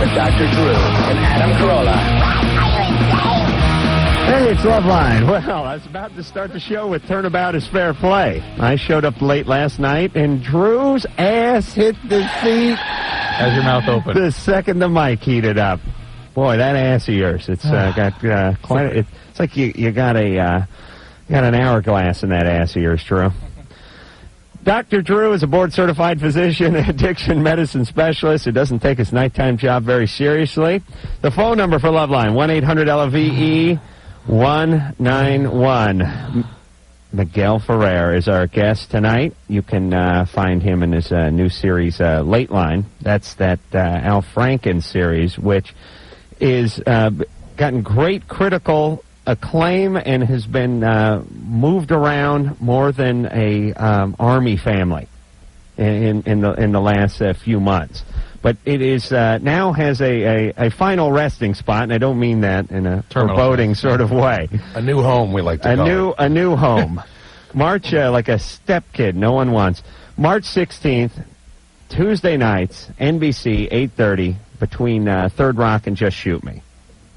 with Dr. Drew and Adam Carolla. Hey, it's Loveline. Well, I was about to start the show with Turnabout is Fair Play. I showed up late last night, and Drew's ass hit the seat. As your mouth opened. The second the mic heated up. Boy, that ass of yours. It's got quite. It's like you got an hourglass in that ass of yours, Drew. Dr. Drew is a board-certified physician and addiction medicine specialist who doesn't take his nighttime job very seriously. The phone number for Loveline, 1-800-LOVE. 191. Miguel Ferrer is our guest tonight. You can find him in his new series, Late Line. That's that Al Franken series, which is gotten great critical acclaim and has been moved around more than a army family in the last few months. But it is now has a final resting spot, and I don't mean that in a foreboding sort of way. A new home, we like to call it. A new home. March, like a step kid, no one wants. March 16th, Tuesday nights, NBC, 8:30, between Third Rock and Just Shoot Me.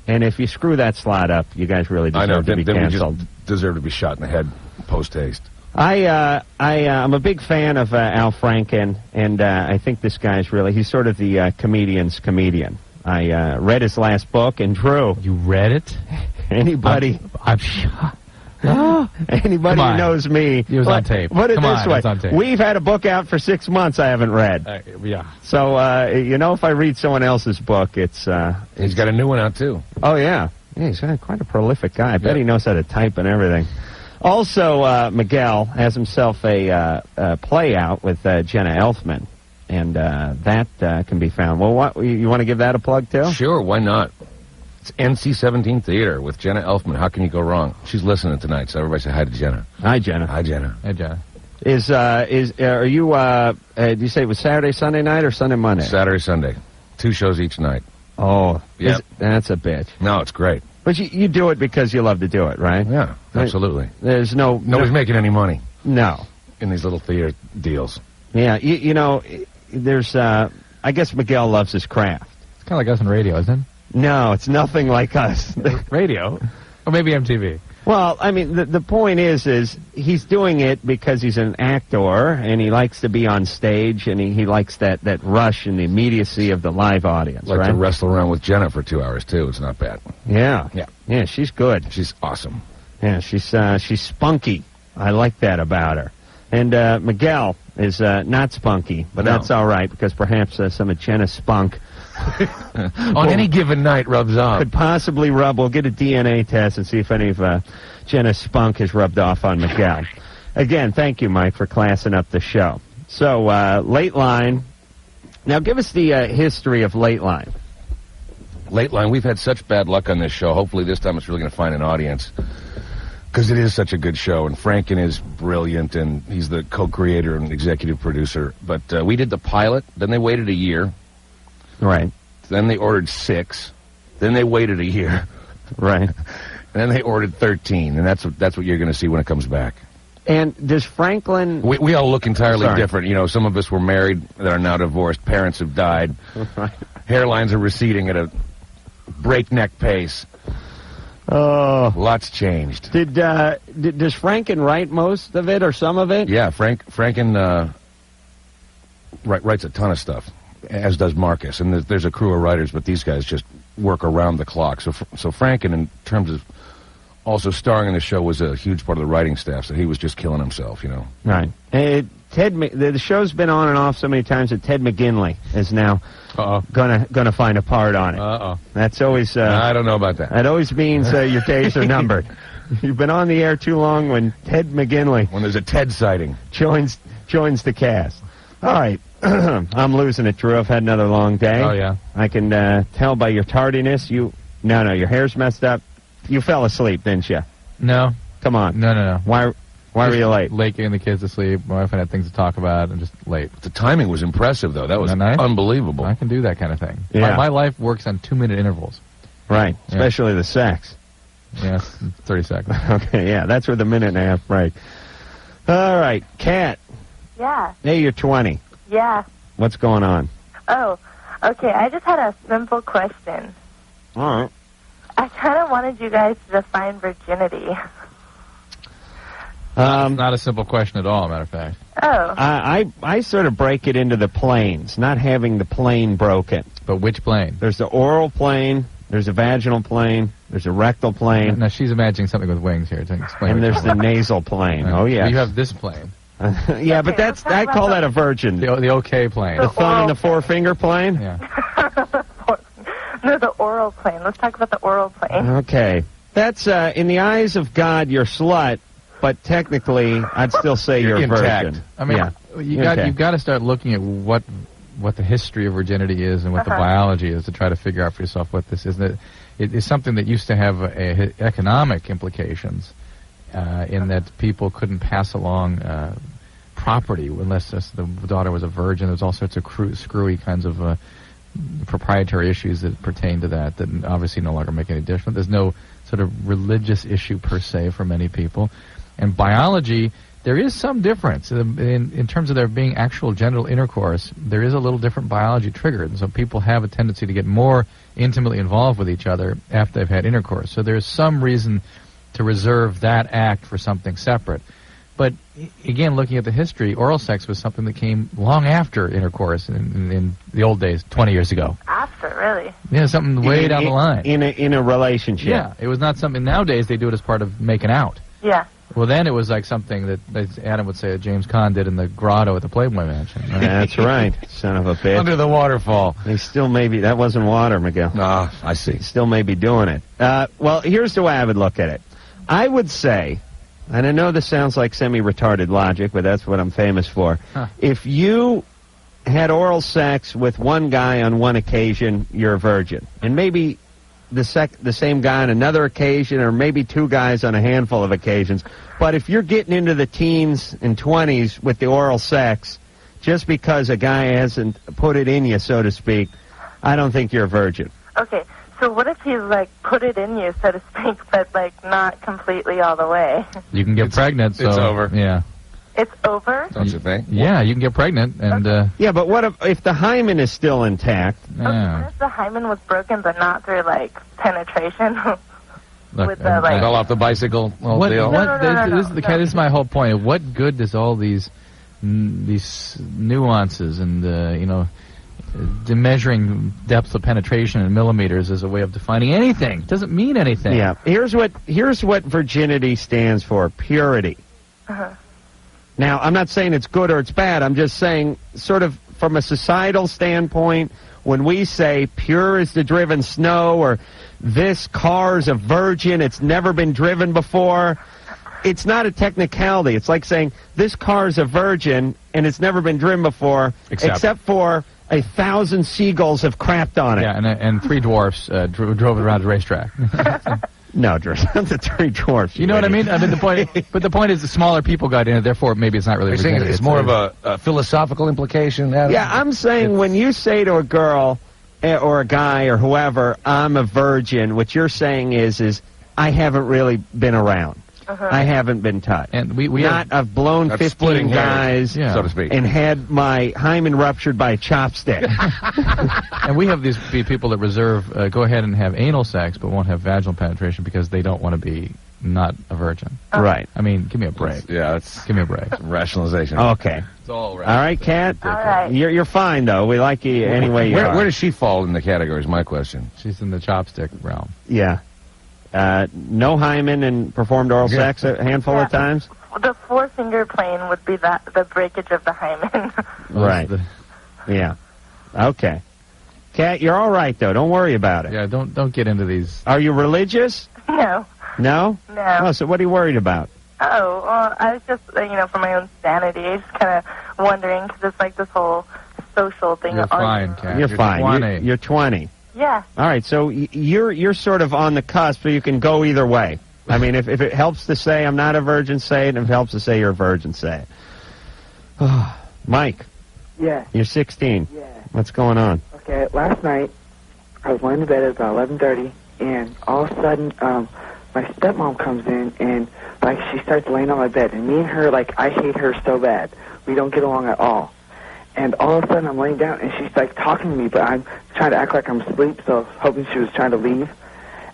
And if you screw that slot up, you guys really deserve to be canceled. We just deserve to be shot in the head post-haste. I'm a big fan of Al Franken, and I think this guy's he's sort of the comedian's comedian. I read his last book, and Drew. You read it? Anybody? I'm shocked. Anybody who knows me. It was on tape. Put it Come this on, way. it's on tape. We've had a book out for 6 months I haven't read. Yeah. So, if I read someone else's book, it's... He's got a new one out, too. Oh, yeah. He's quite a prolific guy. I bet he knows how to type and everything. Also, Miguel has himself a play out with Jenna Elfman, and that can be found. Well, you want to give that a plug, too? Sure, why not? It's NC-17 Theater with Jenna Elfman. How can you go wrong? She's listening tonight, so everybody say hi to Jenna. Hi, Jenna. Hi, Jenna. Hey, Jenna. Are you, did you say it was Saturday, Sunday night, or Sunday, Monday? Saturday, Sunday. 2 shows each night. Oh, yeah. That's a bitch. No, it's great. But you do it because you love to do it, right? Yeah, absolutely. There's nobody's making any money. No. In these little theater deals. Yeah, there's, I guess Miguel loves his craft. It's kind of like us in radio, isn't it? No, it's nothing like us. Radio? Or maybe MTV. Well, I mean, the point is he's doing it because he's an actor, and he likes to be on stage, and he likes that rush and the immediacy of the live audience, like right? to wrestle around with Jenna for 2 hours, too. It's not bad. Yeah. Yeah, she's good. She's awesome. Yeah, she's spunky. I like that about her. And Miguel is not spunky, but that's all right, because perhaps some of Jenna's spunk... on any given night rubs off. Could possibly rub. We'll get a DNA test and see if any of Jenna's spunk has rubbed off on Miguel. Again, thank you, Mike, for classing up the show. So, Late Line. Now, give us the history of Late Line. Late Line, we've had such bad luck on this show. Hopefully this time it's really going to find an audience, because it is such a good show, and Franken is brilliant, and he's the co-creator and executive producer. But we did the pilot, then they waited a year. Right. Then they ordered 6. Then they waited a year. Right. And then they ordered 13, and that's what you're going to see when it comes back. And does Franklin... We all look entirely different. You know, some of us were married that are now divorced. Parents have died. Right. Hairlines are receding at a breakneck pace. Oh. Lots changed. Does Franken write most of it or some of it? Yeah, Franken writes a ton of stuff, as does Marcus. And there's a crew of writers, but these guys just work around the clock. So Franken, in terms of also starring in the show, was a huge part of the writing staff, so he was just killing himself, you know. Right. The show's been on and off so many times that Ted McGinley is now gonna find a part on it. That's always... I don't know about that. That always means your days are numbered. You've been on the air too long when Ted McGinley... When there's a Ted sighting. Joins the cast. All right. I'm losing it, Drew. I've had another long day. Oh, yeah. I can tell by your tardiness. No, your hair's messed up. You fell asleep, didn't you? No. Come on. No. Why were you late? Late getting the kids to sleep. My wife and I had things to talk about, and just late. The timing was impressive, though. That was unbelievable. I can do that kind of thing. Yeah. My life works on 2-minute intervals. Right. Yeah. Especially the sex. Yes, 30 seconds. Okay, yeah, that's where the minute and a half break. All right, Kat. Yeah. Hey, you're 20. Yeah. What's going on? Oh, Okay, I just had a simple question. All right. I kind of wanted you guys to define virginity. Not a simple question at all, matter of fact. Oh. I sort of break it into the planes, not having the plane broken. But which plane? There's the oral plane, there's a vaginal plane, there's a rectal plane. Now, she's imagining something with wings here. To explain. And there's the nasal plane. Oh, yeah. You have this plane. Yeah, but that's I call that a virgin. The okay plane. The thumb and the forefinger plane? Yeah. No, the oral plane. Let's talk about the oral plane. Okay. That's, in the eyes of God, you're slut, but technically, I'd still say you're a virgin. I mean, you've got to start looking at what the history of virginity is and what the biology is to try to figure out for yourself what this is. It is something that used to have economic implications in that people couldn't pass along property unless the daughter was a virgin. There's all sorts of screwy kinds of proprietary issues that pertain to that obviously no longer make any difference. There's no sort of religious issue per se for many people. And biology, there is some difference. In terms of there being actual genital intercourse, there is a little different biology triggered. And so people have a tendency to get more intimately involved with each other after they've had intercourse. So there's some reason to reserve that act for something separate. But again, looking at the history, oral sex was something that came long after intercourse in the old days, 20 years ago. After, really? Yeah, something way down the line. In a relationship. Yeah, it was not something. Nowadays, they do it as part of making out. Yeah. Well, then it was like something that, as Adam would say, that James Caan did in the grotto at the Playboy Mansion. Right? That's right, son of a bitch. Under the waterfall. They still may be, that wasn't water, Miguel. Ah, I see. Still may be doing it. Well, here's the way I would look at it. I would say, and I know this sounds like semi-retarded logic, but that's what I'm famous for. Huh. If you had oral sex with one guy on one occasion, you're a virgin. And maybe the same guy on another occasion, or maybe two guys on a handful of occasions. But if you're getting into the teens and 20s with the oral sex, just because a guy hasn't put it in you, so to speak, I don't think you're a virgin. Okay, so what if he's, like, put it in you, so to speak, but, like, not completely all the way? You can get pregnant, so... It's over. Yeah. It's over? Don't you think? Yeah, you can get pregnant, and... Yeah, but what if the hymen is still intact? Okay, what if the hymen was broken, but not through, like, penetration? Look, with the, like... Fell off the bicycle. This is my whole point. What good does all these nuances and, the measuring depth of penetration in millimeters as a way of defining anything? It doesn't mean anything. Yeah. Here's what virginity stands for: purity. Uh-huh. Now, I'm not saying it's good or it's bad. I'm just saying, sort of from a societal standpoint, when we say pure as the driven snow, or this car's a virgin, it's never been driven before, it's not a technicality. It's like saying this car's a virgin and it's never been driven before, except for 1,000 seagulls have crapped on it. Yeah, and three dwarfs drove it around the racetrack. No, the three dwarfs. You know what I mean? I mean, the point is the smaller people got in it, therefore maybe it's not really... You're saying it's more of a philosophical implication? Adam? Yeah, I'm saying when you say to a girl or a guy or whoever, I'm a virgin, what you're saying is I haven't really been around. Uh-huh. I haven't been touched. And I've blown 15 guys, so to speak, and had my hymen ruptured by a chopstick. And we have these people that reserve, go ahead and have anal sex, but won't have vaginal penetration because they don't want to be not a virgin. Right. I mean, give me a break. Give me a break. Rationalization. Okay. It's all right. All right, Kat. All right. You're fine though. We like you anyway. Where does she fall in the category? Is my question. She's in the chopstick realm. Yeah. No hymen and performed oral sex a handful of times? The four-finger plane would be the breakage of the hymen. Right. Yeah. Okay. Kat, you're all right, though. Don't worry about it. Yeah, don't get into these... Are you religious? No. No? No. Oh, so what are you worried about? Oh, well, I was just, for my own sanity, I was just kind of wondering, because it's like this whole social thing. You're fine, Kat. You're fine. 20. You're 20. Yeah. All right, so you're sort of on the cusp, so you can go either way. I mean, if it helps to say I'm not a virgin, say it. And if it helps to say you're a virgin, say it. Mike. Yeah. You're 16. Yeah. What's going on? Okay, last night I was laying in bed at about 11:30, and all of a sudden my stepmom comes in, and she starts laying on my bed, and me and her, I hate her so bad. We don't get along at all. And all of a sudden, I'm laying down, and she's, like, talking to me, but I'm trying to act like I'm asleep, so I was hoping she was trying to leave.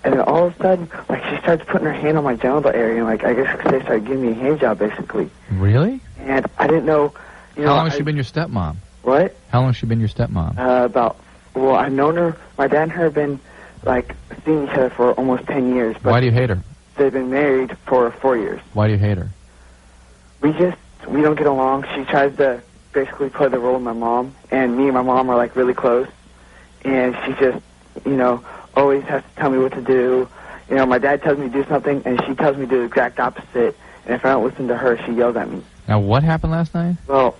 And then all of a sudden, like, she starts putting her hand on my genital area, and, like, I guess they started giving me a hand job, basically. Really? And I didn't know, How long has she been your stepmom? What? How long has she been your stepmom? I've known her, my dad and her have been, like, seeing each other for almost 10 years. But Why do you hate her? They've been married for 4 years. Why do you hate her? We don't get along. She tries to basically play the role of my mom, and me and my mom are, like, really close. And she just, always has to tell me what to do. My dad tells me to do something, and she tells me to do the exact opposite. And if I don't listen to her, she yells at me. Now, what happened last night? Well,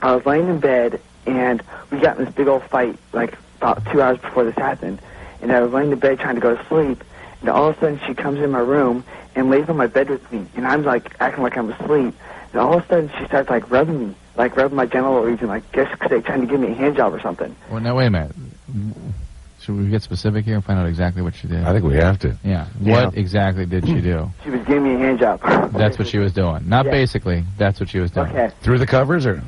I was laying in bed, and we got in this big old fight, like, about 2 hours before this happened. And I was laying in bed trying to go to sleep, and all of a sudden she comes in my room and lays on my bed with me. And I'm, like, acting like I'm asleep. And all of a sudden she starts, like, rubbing me. Like, rubbing my genital region, like, guess because they're trying to give me a hand job or something. Well, now, wait a minute. Should we get specific here and find out exactly what she did? I think we have to. Yeah. What exactly did she do? She was giving me a hand job. That's what she was doing. Not basically. That's what she was doing. Okay. Through the covers, or?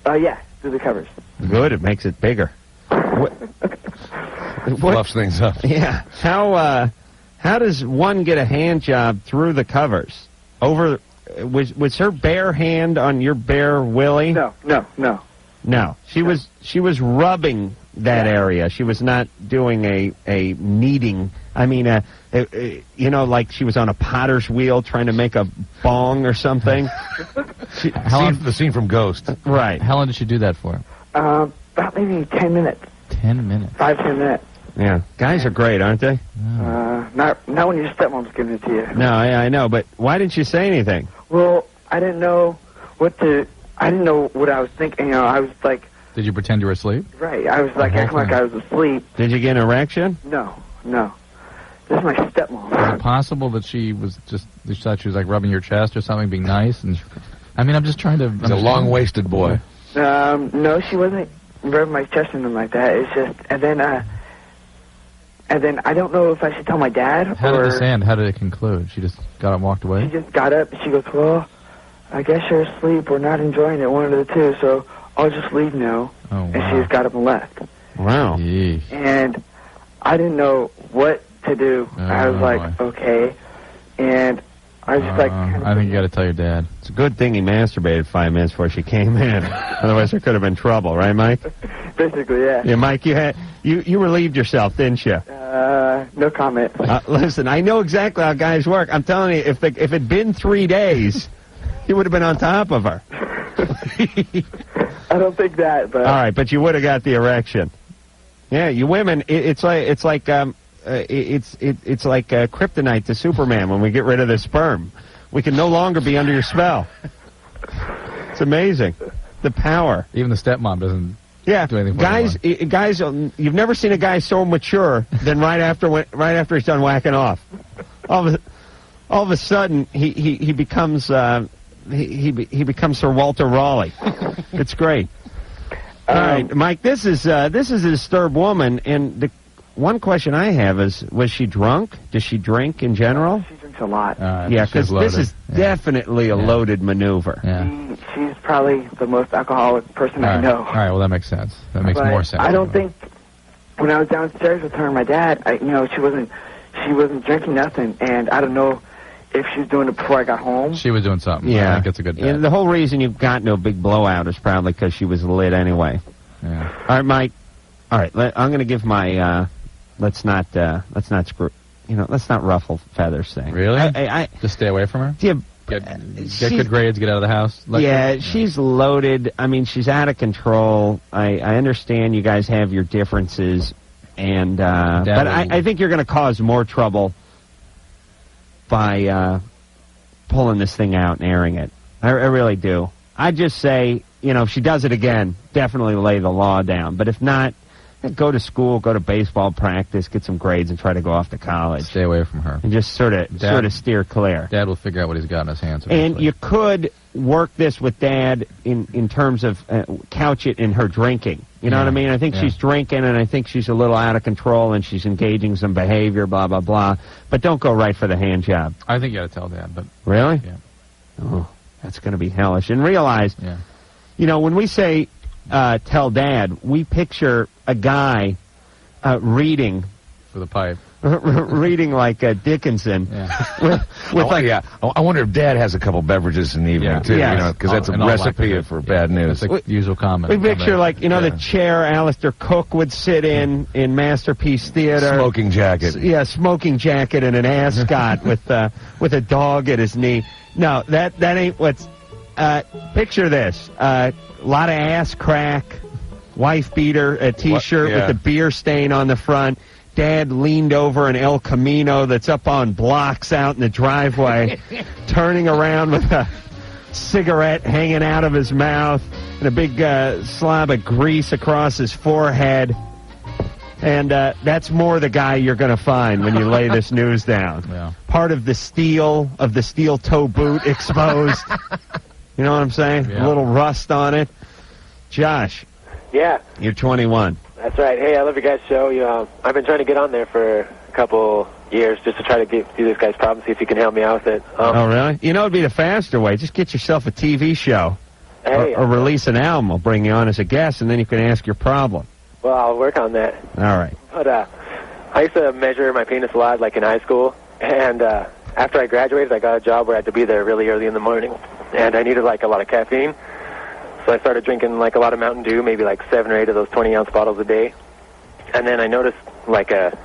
Yeah, through the covers. Good. It makes it bigger. Fluffs things up. Yeah. How does one get a hand job through the covers? Was her bare hand on your bare willy? No. No. She was rubbing that area. She was not doing a kneading. I mean, like she was on a potter's wheel trying to make a bong or something. The scene from Ghost. Right. How long did she do that for? About maybe 10 minutes. 10 minutes. 5-10 minutes. Yeah. Guys are great, aren't they? Not when your stepmom's giving it to you. No, I know, but why didn't you say anything? Well, I didn't know what I was thinking. I was like... Did you pretend you were asleep? Right. I was like acting like I was asleep. Did you get an erection? No. This is my stepmom. Is it possible that she thought she was like rubbing your chest or something, being nice? And I'm just trying to... He's a long-waisted boy. No, she wasn't rubbing my chest or anything like that. It's just... And then I don't know if I should tell my dad How did this end? How did it conclude? She just got up and walked away? She just got up and she goes, well, I guess you're asleep or not enjoying it, one of the two, so I'll just leave now. Oh, wow. And she just got up and left. Wow. Yeesh. And I didn't know what to do. I was like, okay. And I was just like... I think you got to tell your dad. It's a good thing he masturbated 5 minutes before she came in. Otherwise there could have been trouble, right, Mike? Basically, yeah. Yeah, Mike, you relieved yourself, didn't you? No comment. Listen, I know exactly how guys work. I'm telling you, if it'd been 3 days, he would have been on top of her. I don't think that, but... All right, but you would have got the erection. Yeah, you women, it's like kryptonite to Superman when we get rid of the sperm. We can no longer be under your spell. It's amazing, the power. Even the stepmom doesn't. Yeah, do anything for guys, you've never seen a guy so mature than right after he's done whacking off. All of a sudden, he becomes he becomes Sir Walter Raleigh. It's great. All right, Mike. This is a disturbed woman, and the one question I have is: was she drunk? Does she drink in general? She drinks a lot. Yeah, because this is definitely a loaded maneuver. Yeah. She's probably the most alcoholic person I know. All right, well, that makes sense. That makes more sense. I don't think, when I was downstairs with her and my dad, she wasn't drinking nothing, and I don't know if she was doing it before I got home. She was doing something. Yeah. I think that's a good bet. And the whole reason you've got no big blowout is probably because she was lit anyway. Yeah. All right, Mike. All right, I'm going to give my, let's not screw, let's not ruffle feathers thing. Really? I just stay away from her? Yeah. Get good grades, get out of the house. She's loaded. I mean, she's out of control. I understand you guys have your differences, and but I think you're going to cause more trouble by pulling this thing out and airing it. I really do. I just say, if she does it again, definitely lay the law down. But if not, go to school, go to baseball practice, get some grades, and try to go off to college. Stay away from her. And just sort of steer clear. Dad will figure out what he's got in his hands eventually. And you could work this with Dad in terms of couch it in her drinking. You know what I mean? I think she's drinking, and I think she's a little out of control, and she's engaging some behavior, blah, blah, blah. But don't go right for the hand job. I think you got to tell Dad. But really? Yeah. Oh, that's going to be hellish. And realize, when we say tell Dad, we picture a guy reading For the pipe. reading like Dickinson. Yeah. I wonder if Dad has a couple beverages in the evening, too, Yes. you know, because that's a recipe for bad news. That's the usual comment. We picture, like, you know, the chair Alistair Cook would sit in Masterpiece Theater. Smoking jacket. Yeah, smoking jacket and an ascot with a dog at his knee. No, that ain't what's... picture this. A lot of ass crack, wife beater, a T-shirt with a beer stain on the front. Dad leaned over an El Camino that's up on blocks out in the driveway, turning around with a cigarette hanging out of his mouth and a big slob of grease across his forehead. And that's more the guy you're going to find when you lay this news down. Yeah. Part of the steel toe boot exposed. You know what I'm saying? Yeah. A little rust on it. Josh. Yeah. You're 21. That's right. Hey, I love your guys' show. I've been trying to get on there for a couple years just to try to do this guy's problem, see if you can help me out with it. Oh, really? You know, it'd be the faster way. Just get yourself a TV show. Hey, or release an album. We'll bring you on as a guest, and then you can ask your problem. well, I'll work on that. All right. But I used to measure my penis a lot, like in high school. And after I graduated, I got a job where I had to be there really early in the morning. And I needed, like, a lot of caffeine. So I started drinking, like, a lot of Mountain Dew, maybe like 7 or 8 of those 20-ounce bottles a day. And then I noticed, like a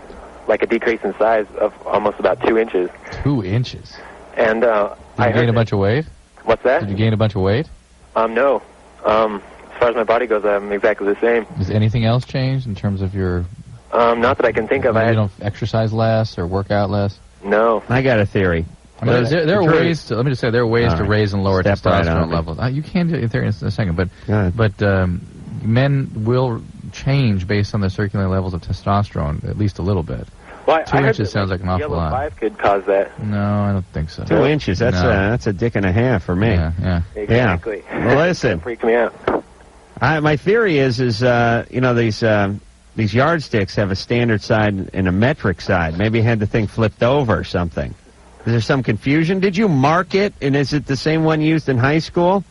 decrease in size of almost about 2 inches. 2 inches? And Did you gain a bunch of weight? What's that? Did you gain a bunch of weight? No. As far as my body goes, I'm exactly the same. Has anything else changed in terms of your... Not that I can think of. You don't exercise less or work out less? No. I got a theory. I mean, there are ways to, let me just say, there are ways to raise and lower testosterone levels. You can do it in theory in a second, but men will change based on their circulating levels of testosterone, at least a little bit. Well, 2 inches sounds like an awful yellow lot. 5 could cause that. No, I don't think so. 2 inches, that's a dick and a half for me. Yeah. Exactly. Yeah. Well, listen. Freaked me out. My theory is you know, these yardsticks have a standard side and a metric side. Maybe you had the thing flipped over or something. Is there some confusion? Did you mark it, and is it the same one used in high school?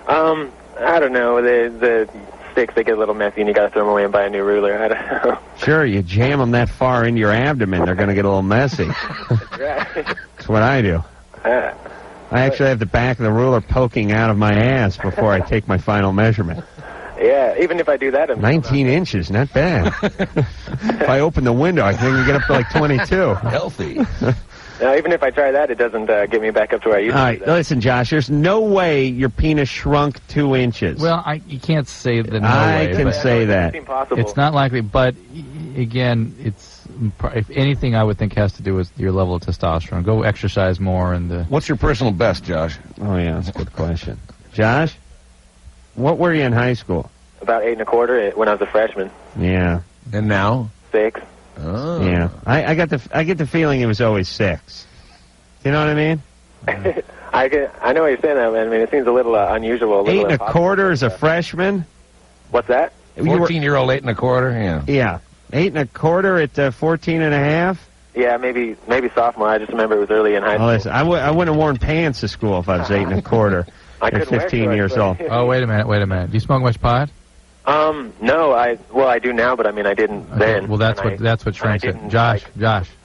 I don't know. The sticks, they get a little messy, and you got to throw them away and buy a new ruler. I don't know. Sure, you jam them that far into your abdomen, they're going to get a little messy. That's right. That's what I do. I actually have the back of the ruler poking out of my ass before I take my final measurement. Yeah, even if I do that... 19 inches, not bad. If I open the window, I think we get up to like 22. Healthy. Even if I try that, it doesn't get me back up to where I used to be. All right, listen, Josh, there's no way your penis shrunk 2 inches. Well, you can't say that no I way. can say that. It's not likely, but again, if anything, I would think has to do with your level of testosterone. Go exercise more. What's your personal best, Josh? Oh, yeah, that's a good question. Josh, what were you in high school? About 8 1/4 when I was a freshman. Yeah. And now? 6. Oh. Yeah. I get the feeling it was always 6. You know what I mean? I know what you're saying, though. I mean, it seems a little unusual. 8 1/4 as a freshman? What's that? 14-year-old 8 1/4. Yeah. Yeah. 8 1/4 at 14 and a half? Yeah, maybe sophomore. I just remember it was early in high school. Oh, listen, I wouldn't have worn pants to school if I was 8 1/4 at 15 years old. Oh, wait a minute. Do you smoke much pot? No, I do now, but I mean, I didn't then. Well, that's what shrinks it. Josh,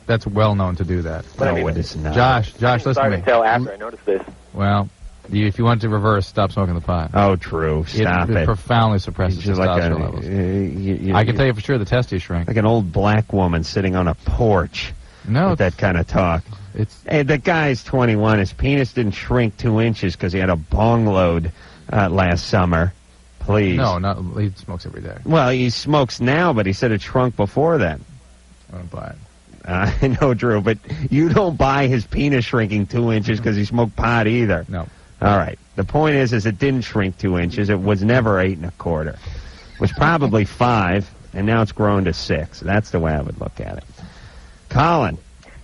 that's well known to do that. But I mean, it is not. Josh, listen to me. Until after I noticed this. Well, if you want to reverse, stop smoking the pot. Oh, true. Stop it. It profoundly suppresses Just testosterone like levels. I can tell you for sure the testes shrink. Like an old black woman sitting on a porch with that kind of talk. Hey, the guy's 21. His penis didn't shrink 2 inches because he had a bong load last summer. Please. No, he smokes every day. Well, he smokes now, but he said it shrunk before then. I don't buy it. I know, Drew, but you don't buy his penis shrinking 2 inches because he smoked pot either. No. All right. The point is it didn't shrink 2 inches. It was never 8 1/4. It was probably 5, and now it's grown to 6. That's the way I would look at it. Colin.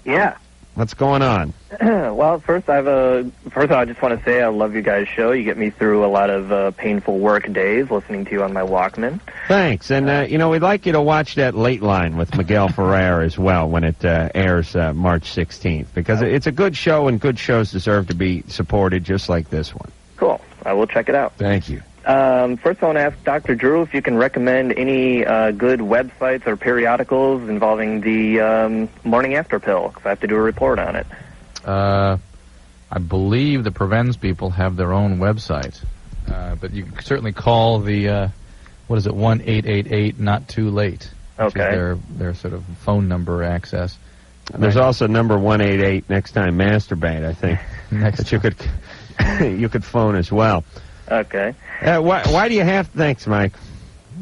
Yeah. What's going on? Well, first of all, I just want to say I love you guys' show. You get me through a lot of painful work days listening to you on my Walkman. Thanks. And, we'd like you to watch that Late Line with Miguel Ferrer as well when it airs March 16th, because it's a good show, and good shows deserve to be supported just like this one. Cool. I will check it out. Thank you. First, I want to ask Dr. Drew if you can recommend any good websites or periodicals involving the morning after pill, because I have to do a report on it. I believe the Prevens people have their own website, but you can certainly call the 1-888 not too late. Which is their sort of phone number access. There's also number 188 next time masturbate, I think. That you could phone as well. Okay. Why do you have... Thanks, Mike.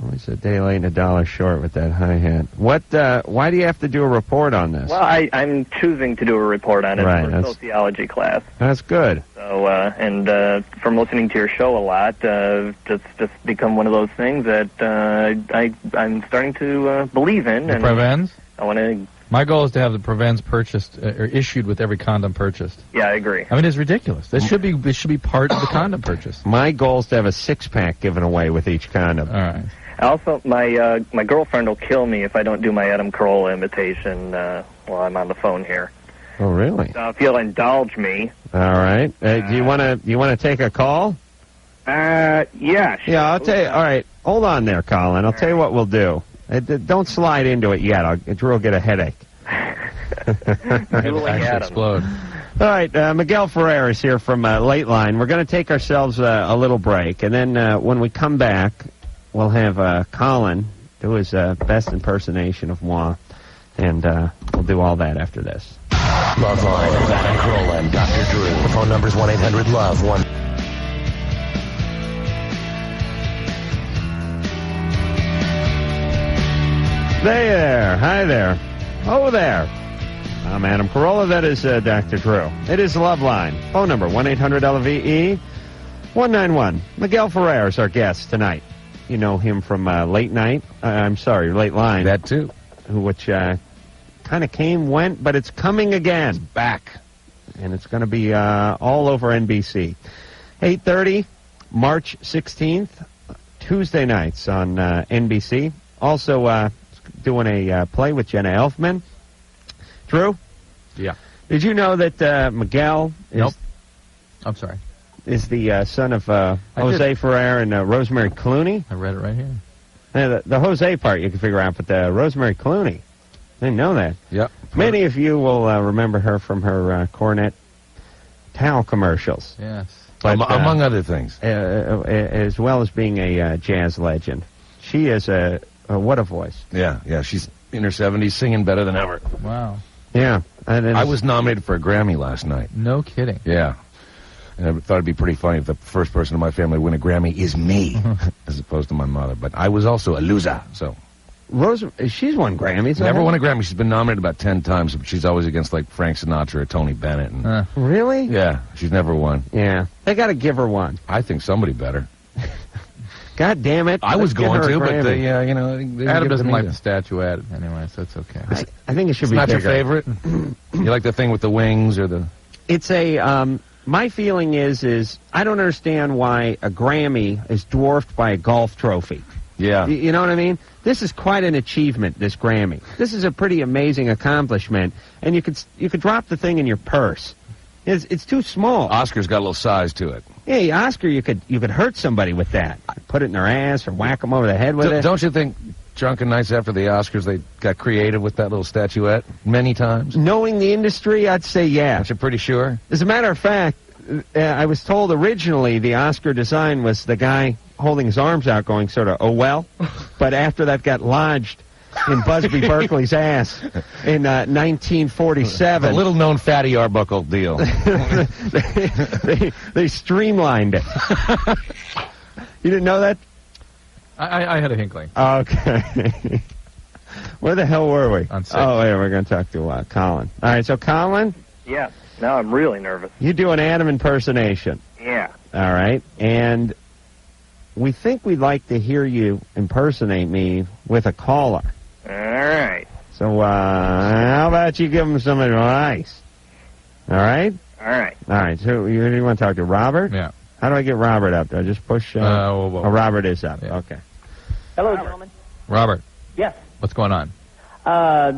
Always a day late and a dollar short with that hi-hat. Why do you have to do a report on this? Well, I'm choosing to do a report on it for a sociology class. That's good. So, and from listening to your show a lot, just become one of those things that I'm starting to believe in. The Prevens? I want to... My goal is to have the Prevens purchased or issued with every condom purchased. Yeah, I agree. I mean, it's ridiculous. This should be part of the condom purchase. My goal is to have a six-pack given away with each condom. All right. Also, my girlfriend will kill me if I don't do my Adam Carolla imitation while I'm on the phone here. Oh, really? So if you'll indulge me. All right. Do you want to take a call? Yeah. Yeah, I'll tell you. All right. Hold on there, Colin. I'll tell you what we'll do. Don't slide into it yet. Drew will get a headache. Explode. All right, Miguel Ferrer is here from Late Line. We're going to take ourselves a little break, and then when we come back, we'll have Colin do his best impersonation of moi, and we'll do all that after this. Loveline with Adam Carolla and Dr. Drew. Phone number's 1-800-LOVE-1. There. Hi there. Oh, there. I'm Adam Carolla. That is Dr. Drew. It is Loveline. Phone number 1-800-LVE-191. Miguel Ferrer is our guest tonight. You know him from Late Line. That too. Which kind of came, went, but it's coming again. It's back. And it's going to be all over NBC. 8:30, March 16th, Tuesday nights on NBC. Also doing a play with Jenna Elfman. Drew? Yeah. Did you know that Miguel is... Nope. I'm sorry. Is the son of Jose Ferrer and Rosemary Clooney? I read it right here. The Jose part you can figure out, but Rosemary Clooney, I didn't know that. Yep. Many of you will remember her from her Cornet towel commercials. Yes. But, among other things. As well as being a jazz legend. She is what a voice. Yeah, she's in her 70s, singing better than ever. Wow. Yeah. I was nominated for a Grammy last night. No kidding. Yeah. And I thought it'd be pretty funny if the first person in my family to win a Grammy is me, as opposed to my mother. But I was also a loser, so. She's won Grammys. Never won a Grammy. She's been nominated about 10 times, but she's always against, like, Frank Sinatra or Tony Bennett. And, really? Yeah, she's never won. Yeah. They got to give her one. I think somebody better. God damn it. I was going to, but they, Adam doesn't like the statuette anyway, so it's okay. I think it should be not bigger. Your favorite? You like the thing with the wings or the... It's a, my feeling is I don't understand why a Grammy is dwarfed by a golf trophy. Yeah. You know what I mean? This is quite an achievement, this Grammy. This is a pretty amazing accomplishment, and you could drop the thing in your purse. It's too small. Oscar's got a little size to it. Hey, Oscar, you could hurt somebody with that. Put it in their ass or whack them over the head with it. Don't you think drunken nights after the Oscars they got creative with that little statuette many times? Knowing the industry, I'd say yeah. Aren't you pretty sure? As a matter of fact, I was told originally the Oscar design was the guy holding his arms out going sort of, oh well, but after that got lodged in Busby Berkeley's ass in 1947. A little-known Fatty Arbuckle deal. they streamlined it. You didn't know that? I had a inkling. Okay. Where the hell were we? On 6. Oh, yeah, we're going to talk to Colin. All right, so Colin? Yeah, now I'm really nervous. You do an Adam impersonation. Yeah. All right, and we think we'd like to hear you impersonate me with a caller. All right. So, how about you give him some advice? All right? All right. All right, so you want to talk to Robert? Yeah. How do I get Robert up? Do I just push... whoa. Oh, Robert is up. Yeah. Okay. Hello, gentlemen. Robert. Yes. What's going on?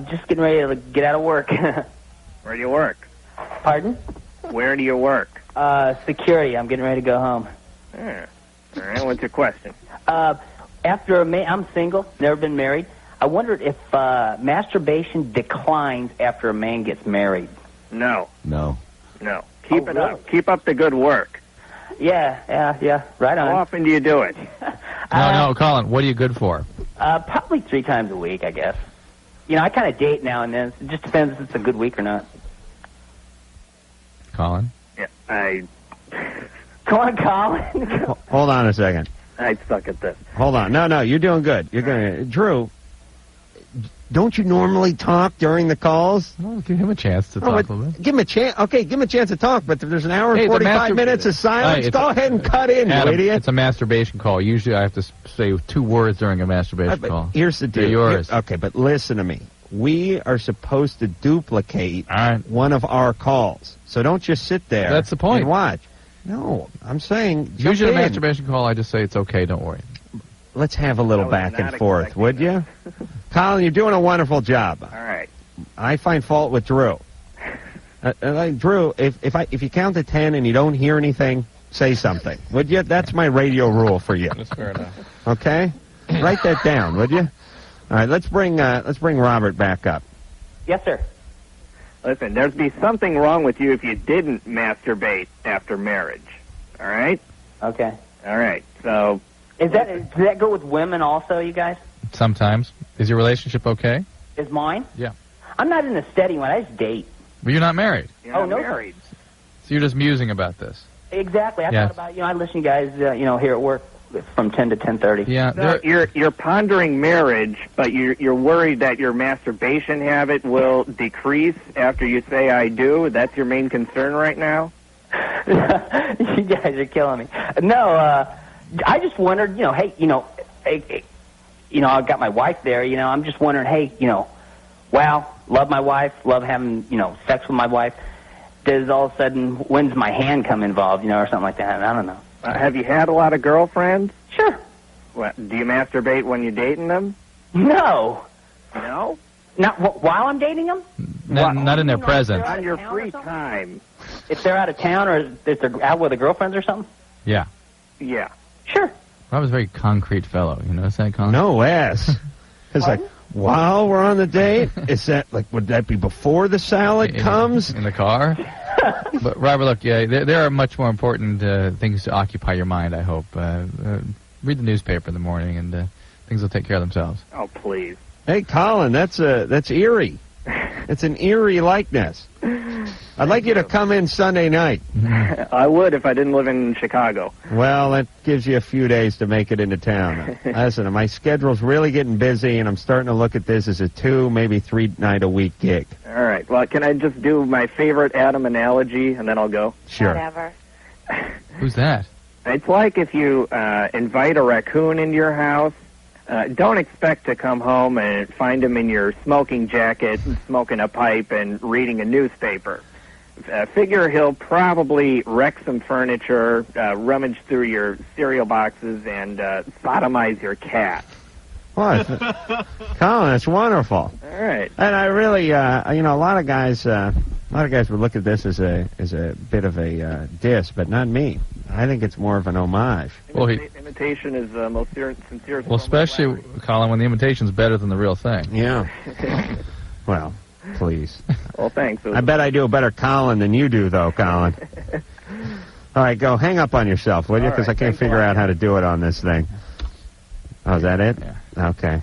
Just getting ready to get out of work. Where do you work? Pardon? Where do you work? Security. I'm getting ready to go home. Yeah. All right, what's your question? After I'm single, never been married. I wondered if masturbation declines after a man gets married. No. No. Keep it up. Keep up the good work. Yeah. Right on. How often do you do it? No, Colin, what are you good for? Probably 3 times a week, I guess. You know, I kind of date now and then. It just depends if it's a good week or not. Colin? Yeah, Come on, Colin. Hold on a second. I suck at this. Hold on. No, you're doing good. You're going. Drew, don't you normally talk during the calls? Well, give him a chance to talk a little bit. Give him a chance. Okay, give him a chance to talk, but if there's an hour and 45 minutes of silence, go ahead and cut in, Adam, you idiot. It's a masturbation call. Usually I have to say 2 words during a masturbation call. Here's the deal. They're yours. Okay, but listen to me. We are supposed to duplicate one of our calls. So don't just sit there That's the point. and watch. No, I'm saying Usually jump a in. masturbation call, I just say it's okay, don't worry. Let's have a little back and forth, would you? Colin, you're doing a wonderful job. All right. I find fault with Drew. Drew, if you count to 10 and you don't hear anything, say something, would you? That's my radio rule for you. That's fair enough. Okay, write that down, would you? All right, let's bring Robert back up. Yes, sir. Listen, there'd be something wrong with you if you didn't masturbate after marriage. All right? Okay. All right. So, Does that go with women also, you guys? Sometimes. Is your relationship okay? Is mine? Yeah. I'm not in a steady one. I just date. But you're not married. you're not no. married. So you're just musing about this. Exactly. I Yes. thought about, I listen to you guys, here at work from 10 to 10:30. Yeah. No, you're pondering marriage, but you're worried that your masturbation habit will decrease after you say "I do." That's your main concern right now. You guys are killing me. No, I just wondered, hey, I've got my wife there. I'm just wondering, hey, wow, love my wife, love having sex with my wife. Does all of a sudden, when's my hand come involved, or something like that? I don't know. Have you had a lot of girlfriends? Sure. Do you masturbate when you're dating them? No. No? Not while I'm dating them? Not in their presence. On your free time. If they're out of town or if they're out with their girlfriends or something? Yeah. Yeah. Sure. Rob's a very concrete fellow. You notice that, Colin? No S. It's like, while we're on the date, is that would that be before the salad comes? In the car? But Robert, look, there are much more important things to occupy your mind, I hope. Read the newspaper in the morning, and things will take care of themselves. Oh, please. Hey, Colin, that's eerie. It's an eerie likeness. I'd like you to come in Sunday night. I would if I didn't live in Chicago. Well, that gives you a few days to make it into town. Listen, my schedule's really getting busy, and I'm starting to look at this as a 2, maybe 3-night-a-week gig. All right. Well, can I just do my favorite Adam analogy, and then I'll go? Sure. Whatever. Who's that? It's like if you invite a raccoon into your house, don't expect to come home and find him in your smoking jacket, smoking a pipe, and reading a newspaper. Figure he'll probably wreck some furniture, rummage through your cereal boxes, and sodomize your cat. What? Colin, that's wonderful. All right. And I really, a lot of guys would look at this as a bit of a diss, but not me. I think it's more of an homage. Well, imitation is the most sincere. Well, especially, Colin, when the imitation's better than the real thing. Yeah. Well, please. Well, thanks. I bet I do a better Colin than you do, though, Colin. All right, go. Hang up on yourself, will you? Because I can't figure out how to do it on this thing. Oh, is that it? Yeah. Okay.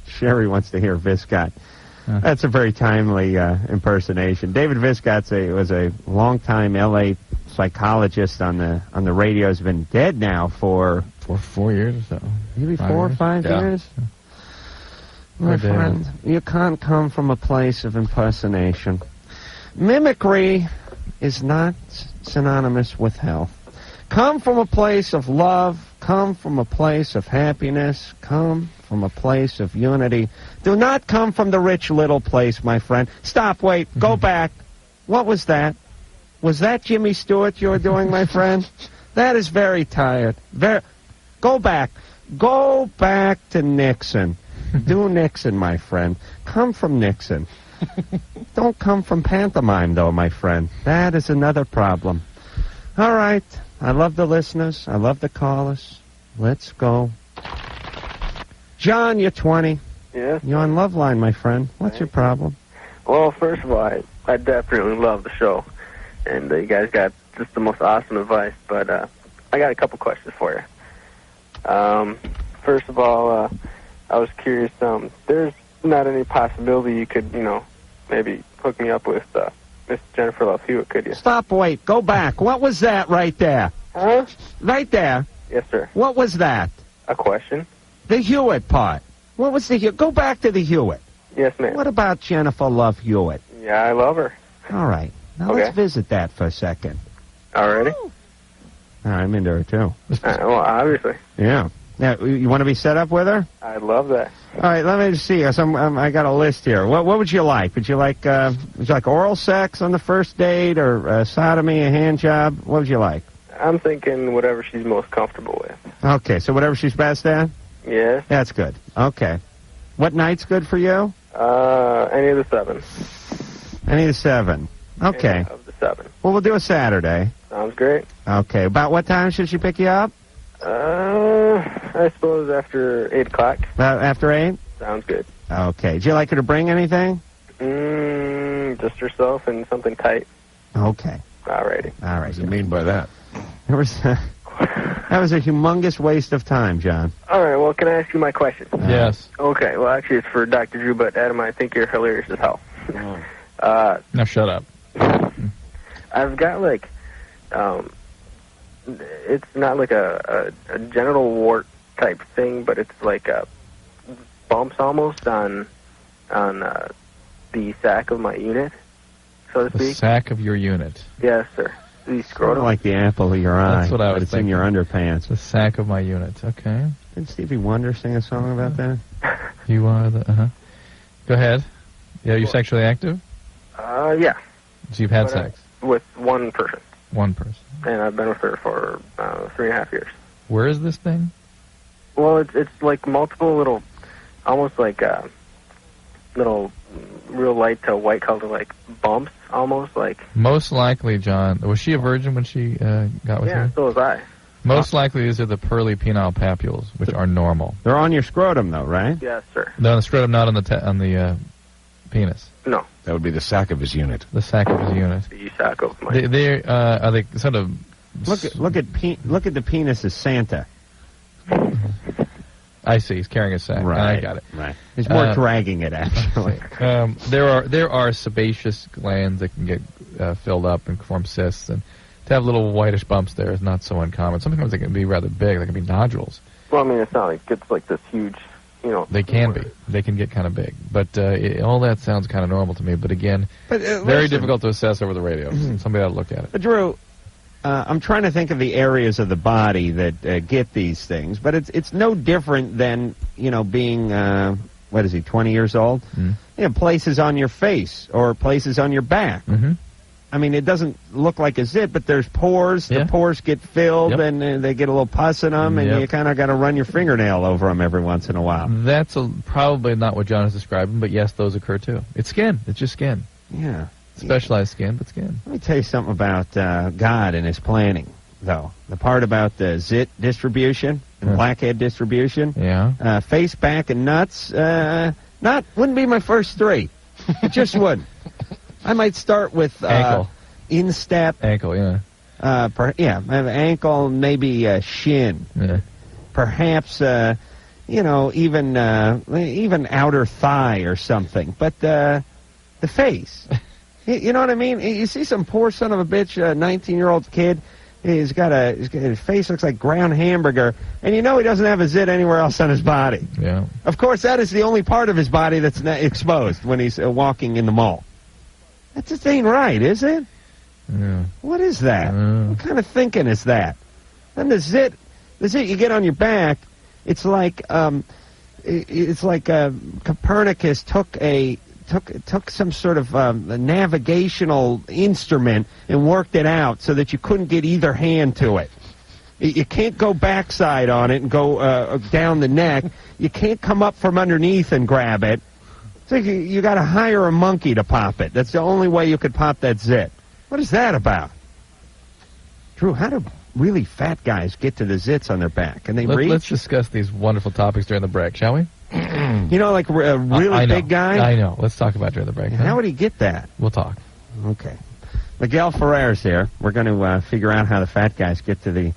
Sherry wants to hear Viscott. That's a very timely impersonation. David Viscott was a longtime L.A. psychologist on the radio. Has been dead now for 4 years or so. Maybe 4 or 5 years. My friend, you can't come from a place of impersonation. Mimicry is not synonymous with health. Come from a place of love. Come from a place of happiness. Come from a place of unity. Do not come from the rich little place, my friend. Stop, wait, go back. What was that? Was that Jimmy Stewart you were doing, my friend? That is very tired. Go back. Go back to Nixon. Do Nixon, my friend. Come from Nixon. Don't come from pantomime, though, my friend. That is another problem. All right. I love the listeners. I love the callers. Let's go. John, you're 20. Yes. You're on Loveline, my friend. What's your problem? Well, first of all, I definitely love the show. And you guys got just the most awesome advice. But I got a couple questions for you. First of all, I was curious. There's not any possibility you could, maybe hook me up with Miss Jennifer Love Hewitt, could you? Stop, wait. Go back. What was that right there? Huh? Right there. Yes, sir. What was that? A question? The Hewitt part. What was the Hewitt? Go back to the Hewitt. Yes, ma'am. What about Jennifer Love Hewitt? Yeah, I love her. All right. Now let's visit that for a second. Alrighty. All right, I'm into her, too. Well, obviously. Yeah. Now, you want to be set up with her? I love that. All right, let me just see. I got a list here. What would you like? Would you like oral sex on the first date, or sodomy, a hand job? What would you like? I'm thinking whatever she's most comfortable with. Okay, so whatever she's best at? Yes. That's good. Okay. What night's good for you? Any of the 7. Any of the 7. Okay. Any of the 7. Well, we'll do a Saturday. Sounds great. Okay. About what time should she pick you up? I suppose after 8 o'clock. After 8? Sounds good. Okay. Would you like her to bring anything? Just herself and something tight. Okay. Alrighty. All right. What does it mean by that? That was a humongous waste of time, John. All right, well, can I ask you my question? Yes. Okay, well, actually, it's for Dr. Drew, but Adam, I think you're hilarious as hell. Now shut up. I've got, it's not like a genital wart type thing, but it's like bumps almost on the sac of my unit, so to The speak. sack of your unit. Yes, sir. The Sort scrotum. of like the apple of your eye. That's what I was but it's thinking. in your underpants. The sack of my unit. Okay. Didn't Stevie Wonder sing a song about that? You are the... Go ahead. Yeah, you're sexually active? Yeah. So you've had But, sex? With one person. One person. And I've been with her for 3.5 years. Where is this thing? Well, it's like multiple little, almost like little real light to white color, like bumps, almost like. Most likely, John. Was she a virgin when she got with Yeah, you? so was I. Most likely, these are the Pearly penile papules, which are normal. They're on your scrotum, though, right? Yes, sir. They're on the scrotum, not on the penis. No. That would be the sack of his unit. The sack of his unit. The sack of my. They are they sort of. Look at the penis as Santa. I see. He's carrying a sack. Right. I got it. Right. He's more dragging it, actually. There are sebaceous glands that can get filled up and form cysts, and to have little whitish bumps there is not so uncommon. Sometimes they can be rather big. They can be nodules. Well, I mean, it's not like it's like this huge, They can be. They can get kind of big. But all that sounds kind of normal to me. But again, very difficult to assess over the radio. Somebody ought to look at it. But Drew, I'm trying to think of the areas of the body that get these things, but it's no different than being 20 years old? Places on your face or places on your back. Mm-hmm. I mean, it doesn't look like a zit, but there's pores. Yeah. The pores get filled, and they get a little pus in them, and you kind of got to run your fingernail over them every once in a while. That's probably not what John is describing, but yes, those occur too. It's skin. It's just skin. Yeah. Specialized skin, but skin. Let me tell you something about God and His planning, though. The part about the zit distribution and blackhead distribution. Yeah. Face, back, and nuts. Wouldn't be my first 3. It just wouldn't. I might start with ankle, instep. Ankle, yeah. Ankle, maybe shin. Yeah. Perhaps, even outer thigh or something. But the face. You know what I mean? You see some poor son of a bitch, 19-year-old kid. His face looks like ground hamburger, and he doesn't have a zit anywhere else on his body. Yeah. Of course, that is the only part of his body that's not exposed when he's walking in the mall. That just ain't right, is it? Yeah. What is that? What kind of thinking is that? Then the zit you get on your back. It's like Copernicus took some sort of a navigational instrument and worked it out so that you couldn't get either hand to it. You can't go backside on it and go down the neck. You can't come up from underneath and grab it. So you got to hire a monkey to pop it. That's the only way you could pop that zit. What is that about? Drew, how do really fat guys get to the zits on their back? And they reach? Let's discuss these wonderful topics during the break, shall we? You know, like a really big guy? I know. Let's talk about it during the break. How would he get that? We'll talk. Okay. Miguel Ferrer's here. We're going to figure out how the fat guys get to the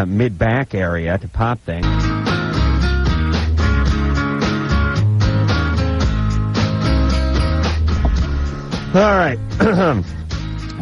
mid-back area to pop things. All right.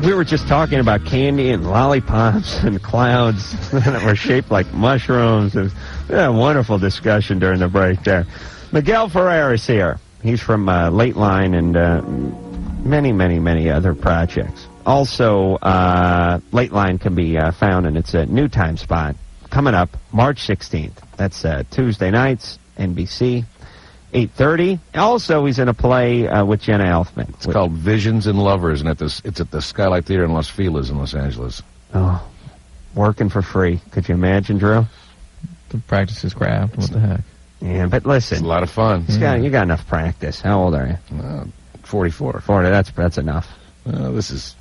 We were just talking about candy and lollipops and clouds that were shaped like mushrooms. It was a wonderful discussion during the break there. Miguel Ferrer is here. He's from Loveline and many, many, many other projects. Also, Loveline can be found in its new time spot coming up March 16th. That's Tuesday nights, NBC, 8:30. Also, he's in a play with Jenna Elfman. It's called Visions and Lovers, and it's at the Skylight Theater in Los Feliz in Los Angeles. Oh, working for free. Could you imagine, Drew? To practice his craft. What the heck? Yeah, but listen. It's a lot of fun. You got enough practice. How old are you? 44. 40, that's enough. This is...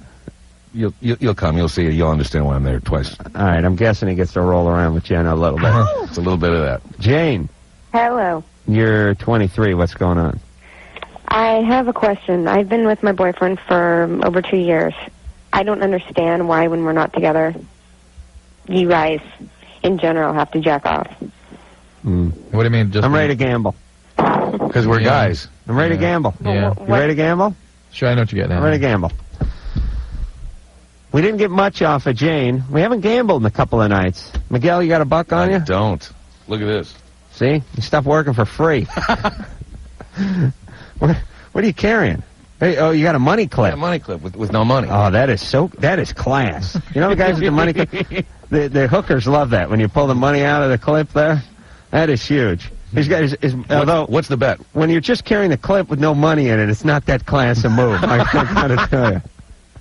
You'll come. You'll see. You'll understand why I'm there twice. All right, I'm guessing he gets to roll around with Jenna a little bit. It's a little bit of that. Jane. Hello. You're 23. What's going on? I have a question. I've been with my boyfriend for over 2 years. I don't understand why when we're not together, you guys, in general, have to jack off. What do you mean? I'm ready to gamble. Because we're guys. I'm ready to gamble. Yeah. You ready to gamble? Sure, I know what you're getting at. I'm ready to gamble. We didn't get much off of Jane. We haven't gambled in a couple of nights. Miguel, you got a buck on you? Don't. Look at this. See? You stopped working for free. What are you carrying? Hey, oh, you got a money clip. Yeah, a money clip with no money. Oh, that is class. You know the guys with the money clip? The hookers love that. When you pull the money out of the clip there, that is huge. These guys although what's the bet? When you're just carrying the clip with no money in it, it's not that class a move. I gotta tell you.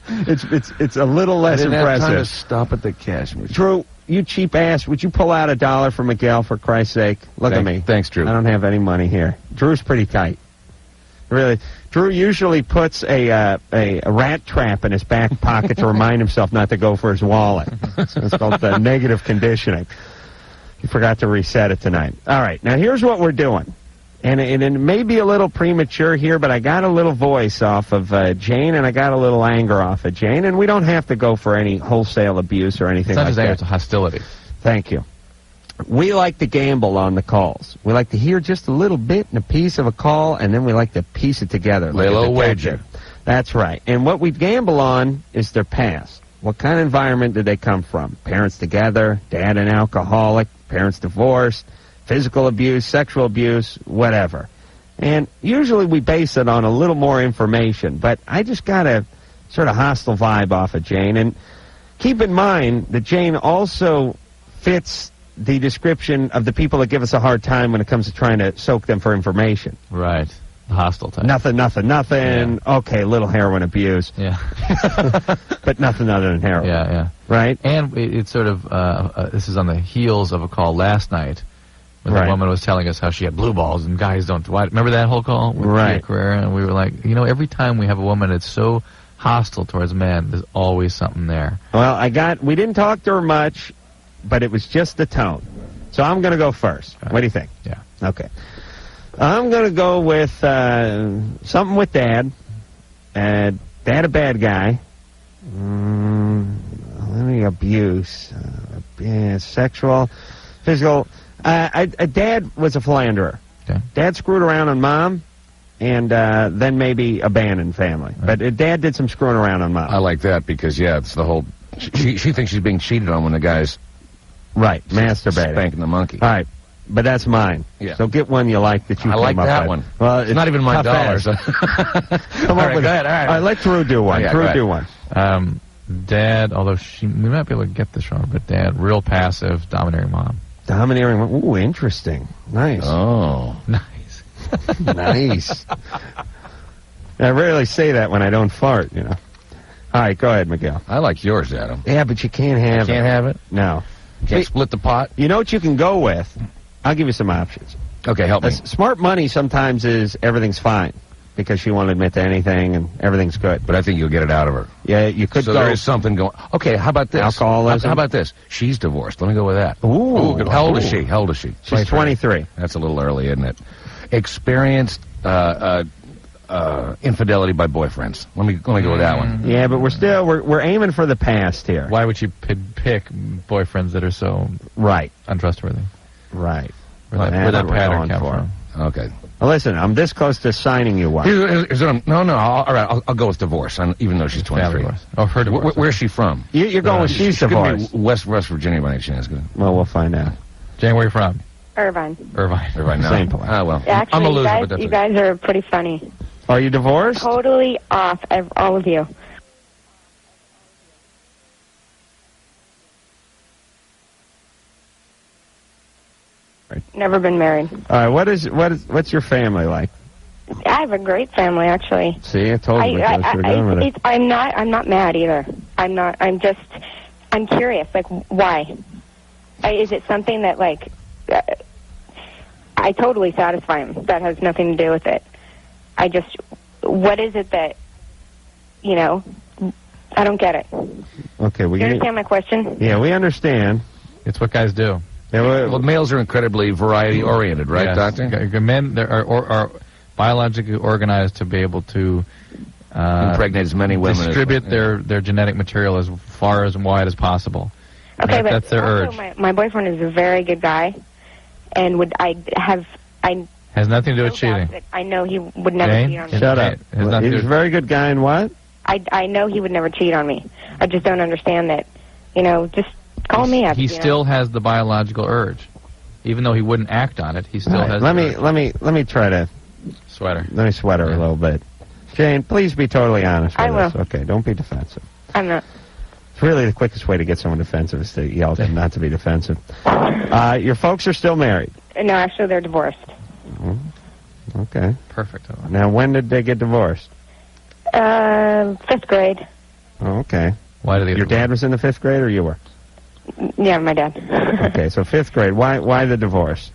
It's a little less impressive. Have time to stop at the cash machine. Drew, you cheap ass, would you pull out $1 for Miguel, for Christ's sake? Look at me. Thanks, Drew. I don't have any money here. Drew's pretty tight. Really. Drew usually puts a rat trap in his back pocket to remind himself not to go for his wallet. It's called negative conditioning. He forgot to reset it tonight. All right, now here's what we're doing. And it may be a little premature here, but I got a little voice off of Jane, and I got a little anger off of Jane, and we don't have to go for any wholesale abuse or anything like that. It's not just anger, it's a hostility. Thank you. We like to gamble on the calls. We like to hear just a little bit and a piece of a call, and then we like to piece it together. Lay a little wager. That's right. And what we gamble on is their past. What kind of environment did they come from? Parents together, dad an alcoholic, parents divorced, physical abuse, sexual abuse, whatever. And usually we base it on a little more information, but I just got a sort of hostile vibe off of Jane. And keep in mind that Jane also fits the description of the people that give us a hard time when it comes to trying to soak them for information. Right. The hostile type. Nothing. Yeah. Okay, a little heroin abuse. Yeah. But nothing other than heroin. Yeah. Right? And it's sort of, this is on the heels of a call last night when the woman was telling us how she had blue balls and guys don't. Remember that whole call? With right. Carrera? And we were like, every time we have a woman that's so hostile towards men, there's always something there. Well, we didn't talk to her much, but it was just the tone. So I'm going to go first. Right. What do you think? Yeah. Okay. I'm going to go with something with Dad. Dad a bad guy. Abuse. Sexual. Physical. Dad was a philanderer. Okay. Dad screwed around on Mom, and then maybe abandoned family. Right. But Dad did some screwing around on Mom. I like that because, it's the whole... She thinks she's being cheated on when the guy's... Right, masturbating. Spanking the monkey. All right, but that's mine. Yeah. So get one you like that you I came like up that with. one. Well, it's not even my dollar. So. Come all up right, with go ahead. All right, let Drew do one. Drew do one. Dad, although we might be able to get this wrong, but Dad, real passive, domineering Mom. Domineering Mom. Ooh, interesting. Nice. Oh. Nice. Nice. I rarely say that when I don't fart, All right, go ahead, Miguel. I like yours, Adam. Yeah, but you can't have it. Can't have it? No. Can't split the pot? You know what you can go with? I'll give you some options. Okay, help me. Smart money sometimes is everything's fine. because she won't admit to anything, and everything's good. But I think you'll get it out of her. Yeah, you could so go. there is something going. Okay, how about this? Alcoholism. How about this? She's divorced. Let me go with that. Ooh. How old is she? How old is she? She's 23. That's a little early, isn't it? Experienced infidelity by boyfriends. Let me go with that one. Yeah, but we're aiming for the past here. Why would you pick boyfriends that are so untrustworthy? Right. Where that pattern come from? Okay. Well, listen, I'm this close to signing you one. All right, I'll go with divorce, even though she's 23. Oh, her divorce. Where's she from? You're going with she's divorced. West Virginia by any chance. Well, we'll find out. Jane, where are you from? Irvine. Irvine. No. Same place. Well, Actually, I'm a loser, but that's you guys are pretty funny. Are you divorced? Totally off, all of you. Never been married. All right, what's your family like? I have a great family, actually. See, I told you I'm not mad either. I'm curious. Like, why? Is it something that I totally satisfy him? That has nothing to do with it. What is it that, I don't get it. Okay, you understand my question? Yeah, we understand. It's what guys do. Well, males are incredibly variety-oriented, right, yes. Doctor? Men are biologically organized to be able to impregnate as many women. Distribute their genetic material as far as and wide as possible. Okay, but that's their urge. My boyfriend is a very good guy, and has nothing to do with cheating. I know he would never cheat on me. Shut up. He's a very good guy, and what? I know he would never cheat on me. I just don't understand that. Just call me up. He still has the biological urge, even though he wouldn't act on it. He still has. Let me try to sweat her. Let me sweat her a little bit. Jane, please be totally honest with us. will. Okay, don't be defensive. I'm not. It's really the quickest way to get someone defensive is to yell at them not to be defensive. Your folks are still married? No, actually, they're divorced. Okay. Perfect. Now, when did they get divorced? 5th grade. Oh, okay. Why did your dad was in the 5th grade, or you were? Yeah, my dad. Okay, so 5th grade. Why the divorce?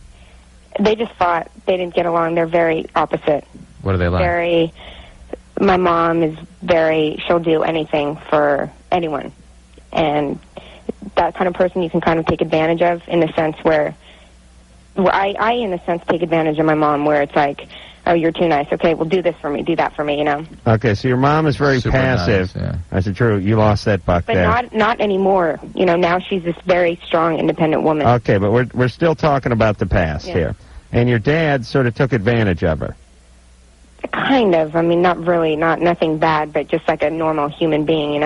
They just fought. They didn't get along. They're very opposite. What are they like? My mom is she'll do anything for anyone. And that kind of person you can kind of take advantage of in the sense where I in a sense, take advantage of my mom, where it's like, oh, you're too nice. Okay, well, do this for me, do that for me, Okay, so your mom is very Super passive. Nice, yeah. I said, true, you lost that buck but there. not anymore. Now she's this very strong, independent woman. Okay, but we're still talking about the past here. And your dad sort of took advantage of her. Kind of. I mean, not really, nothing bad, but just like a normal human being,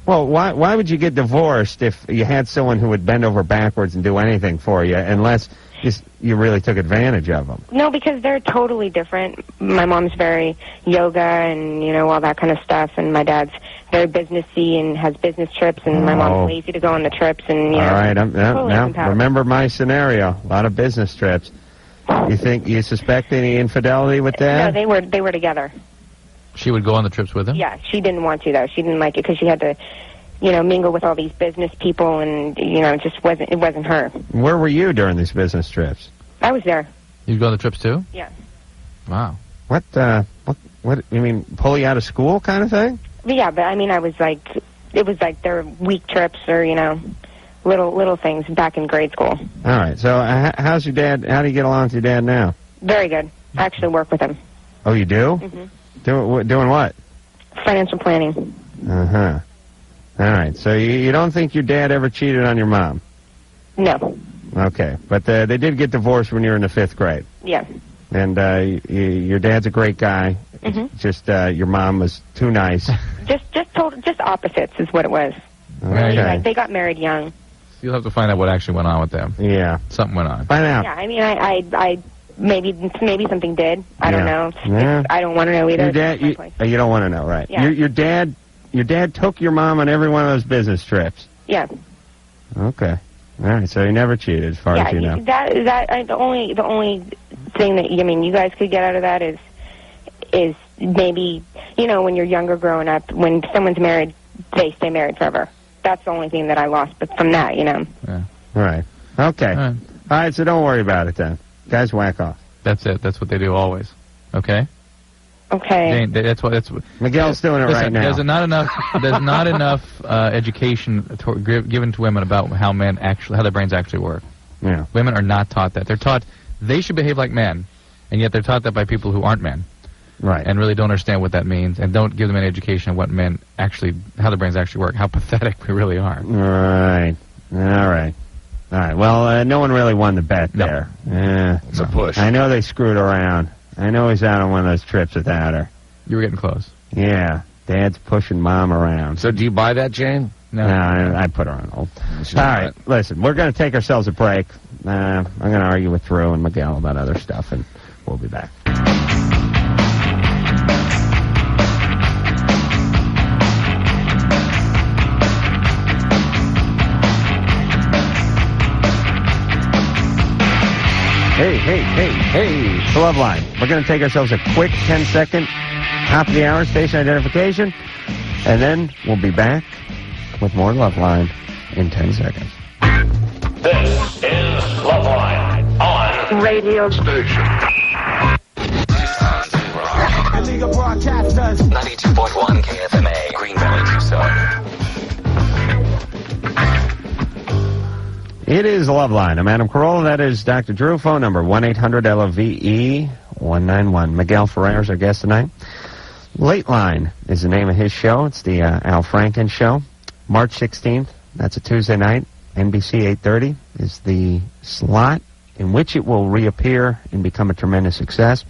Well, why would you get divorced if you had someone who would bend over backwards and do anything for you, unless you really took advantage of them? No, because they're totally different. My mom's very yoga and, all that kind of stuff, and my dad's very businessy and has business trips, and my mom's lazy to go on the trips. And all right, totally now remember my scenario. A lot of business trips. You suspect any infidelity with Dad? No, they were together. She would go on the trips with him? Yeah, she didn't want to, though. She didn't like it because she had to, mingle with all these business people, and, it wasn't her. Where were you during these business trips? I was there. You'd go on the trips, too? Yeah. Wow. What, you mean, pull you out of school kind of thing? Yeah, but, I mean, it was like their week trips or, little things back in grade school. All right, so how's your dad, how do you get along with your dad now? Very good. I actually work with him. Oh, you do? Mm-hmm. Doing what? Financial planning. Uh-huh. All right, so you don't think your dad ever cheated on your mom? No. Okay, but they did get divorced when you were in the 5th grade. Yeah. And your dad's a great guy. Mm-hmm. Just your mom was too nice. just opposites is what it was. Okay. They got married young. You'll have to find out what actually went on with them. Yeah. Something went on. Find out. Yeah, I mean, I maybe something did. I don't know. Yeah. I don't want to know either. Your dad, you don't want to know, right? Yeah. Your dad took your mom on every one of those business trips. Yeah. Okay. All right. So he never cheated, as far as you know. The only thing that you guys could get out of that is maybe when you're younger, growing up, when someone's married, they stay married forever. That's the only thing that I lost, but from that, Yeah. Right. Okay. All right, so don't worry about it then. Guys, whack off. That's it. That's what they do always. Okay? Okay. Jane, that's what. Miguel's doing it right now. There's not enough. There's not enough education given to women about how their brains actually work. Yeah. Women are not taught that. They're taught they should behave like men, and yet they're taught that by people who aren't men. Right. And really don't understand what that means, and don't give them any education on what men actually, how their brains actually work, how pathetic we really are. Right. All right. Well, no one really won the bet there. It's a push. I know they screwed around. I know he's out on one of those trips without her. You were getting close. Yeah. Dad's pushing Mom around. So do you buy that, Jane? No. I put her on hold. All right. Listen, we're going to take ourselves a break. I'm going to argue with Drew and Miguel about other stuff, and we'll be back. Hey, it's the Loveline. We're going to take ourselves a quick 10-second top of the hour station identification, and then we'll be back with more Loveline in 10 seconds. This is Loveline on Radio Station. Illegal broadcasters. 92.1 KFMA, Green Valley, Tucson. It is Loveline. I'm Adam Carolla. That is Dr. Drew. Phone number 1-800-LOVE-191. Miguel Ferrer is our guest tonight. Late Line is the name of his show. It's the Al Franken Show. March 16th. That's a Tuesday night. NBC 8:30 is the slot in which it will reappear and become a tremendous success.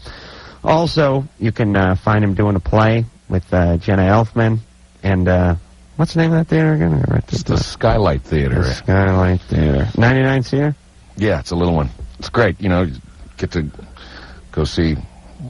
Also, you can find him doing a play with Jenna Elfman and... what's the name of that theater again? It's the Skylight Theater. The Skylight Theater. 99 seater? Yeah, it's a little one. It's great. You know, you get to go see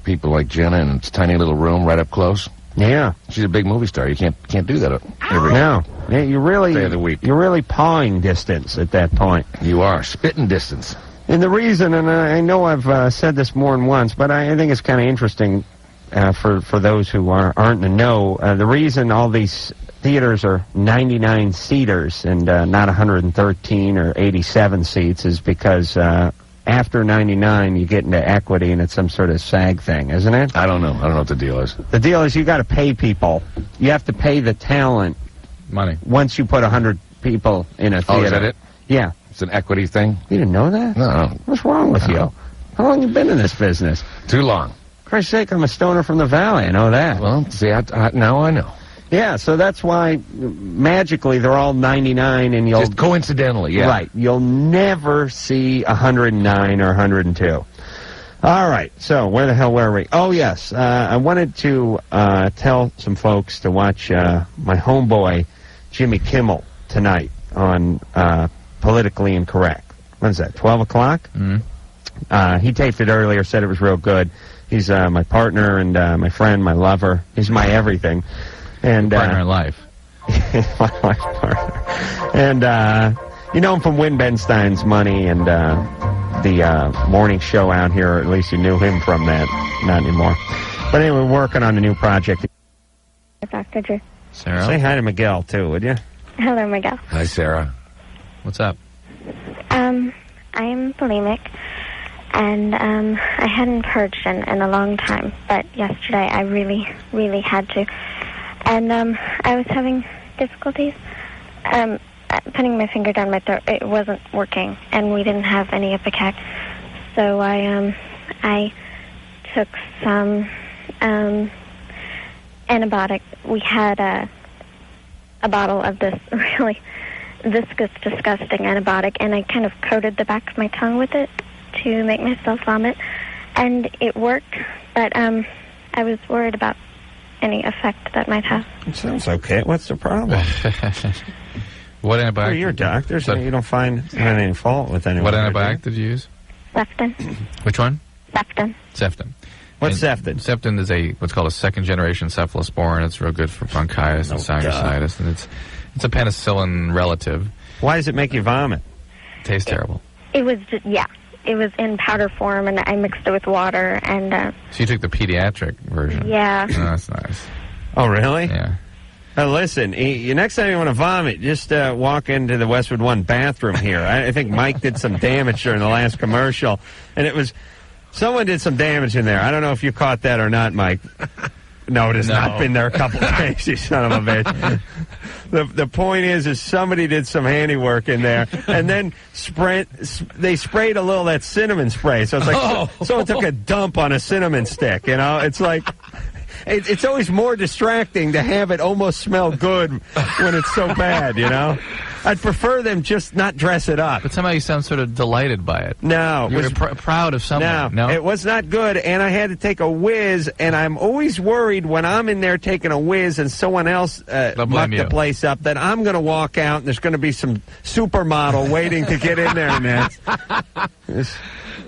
people like Jenna in a tiny little room right up close. Yeah. She's a big movie star. You can't do that every No. Yeah, you really, day of the week. You're really pawing distance at that point. You are. Spitting distance. And the reason, and I know I've said this more than once, but I think it's kind of interesting for those who aren't in the know. The reason all these theaters are 99 seaters and not 113 or 87 seats is because after 99 you get into equity and it's some sort of SAG thing, isn't it? I don't know what the deal is. The deal is you got to pay people. You have to pay the talent money once you put 100 people in a theater. Oh, is that it? Yeah. It's an equity thing? You didn't know that? No. What's wrong with you? How long you been in this business? Too long. For Christ's sake, I'm a stoner from the valley. I know that. Well, see, now I know. Yeah, so that's why magically they're all 99 and you'll... Just coincidentally, yeah. Right. You'll never see 109 or 102. All right, so where the hell were we? Oh, yes, I wanted to tell some folks to watch my homeboy Jimmy Kimmel tonight on Politically Incorrect. When is that, 12 o'clock? Mm-hmm. He taped it earlier, said it was real good. He's my partner and my friend, my lover. He's my everything. And partner in life. My life partner. And you know him from Win Ben Stein's Money and the morning show out here, or at least you knew him from that. Not anymore. But anyway, we're working on a new project. Dr. Drew. Sarah? Say hi to Miguel, too, would you? Hello, Miguel. Hi, Sarah. What's up? I'm bulimic, and I hadn't purged in a long time, but yesterday I really, really had to. And I was having difficulties putting my finger down my throat. It wasn't working, and we didn't have any Ipecac. So I took some antibiotic. We had a bottle of this really viscous, disgusting antibiotic, and I kind of coated the back of my tongue with it to make myself vomit. And it worked, but I was worried about any effect that might have. It sounds okay. What's the problem? What antibiotic? Well, you're a doctor, so you don't find any fault with anyone. What antibiotic did you use? Ceftin. Which one? Ceftin. Ceftin. What's Ceftin? Ceftin is what's called a second-generation cephalosporin. It's real good for bronchitis and sinusitis, and it's a penicillin relative. Why does it make you vomit? Tastes terrible. It was just, it was in powder form, and I mixed it with water, and... So you took the pediatric version? Yeah. Oh, that's nice. Oh, really? Yeah. Listen, next time you want to vomit, just walk into the Westwood One bathroom here. I think Mike did some damage during the last commercial, and it was Someone did some damage in there. I don't know if you caught that or not, Mike. No, it has not been there a couple of days, you son of a bitch. The point is somebody did some handiwork in there, and then they sprayed a little of that cinnamon spray. So it's like someone took a dump on a cinnamon stick, you know? It's like... It's always more distracting to have it almost smell good when it's so bad, you know? I'd prefer them just not dress it up. But somehow you sound sort of delighted by it. No. You're proud of someone. No, it was not good, and I had to take a whiz, and I'm always worried when I'm in there taking a whiz and someone else mucked the place up that I'm going to walk out and there's going to be some supermodel waiting to get in there and that.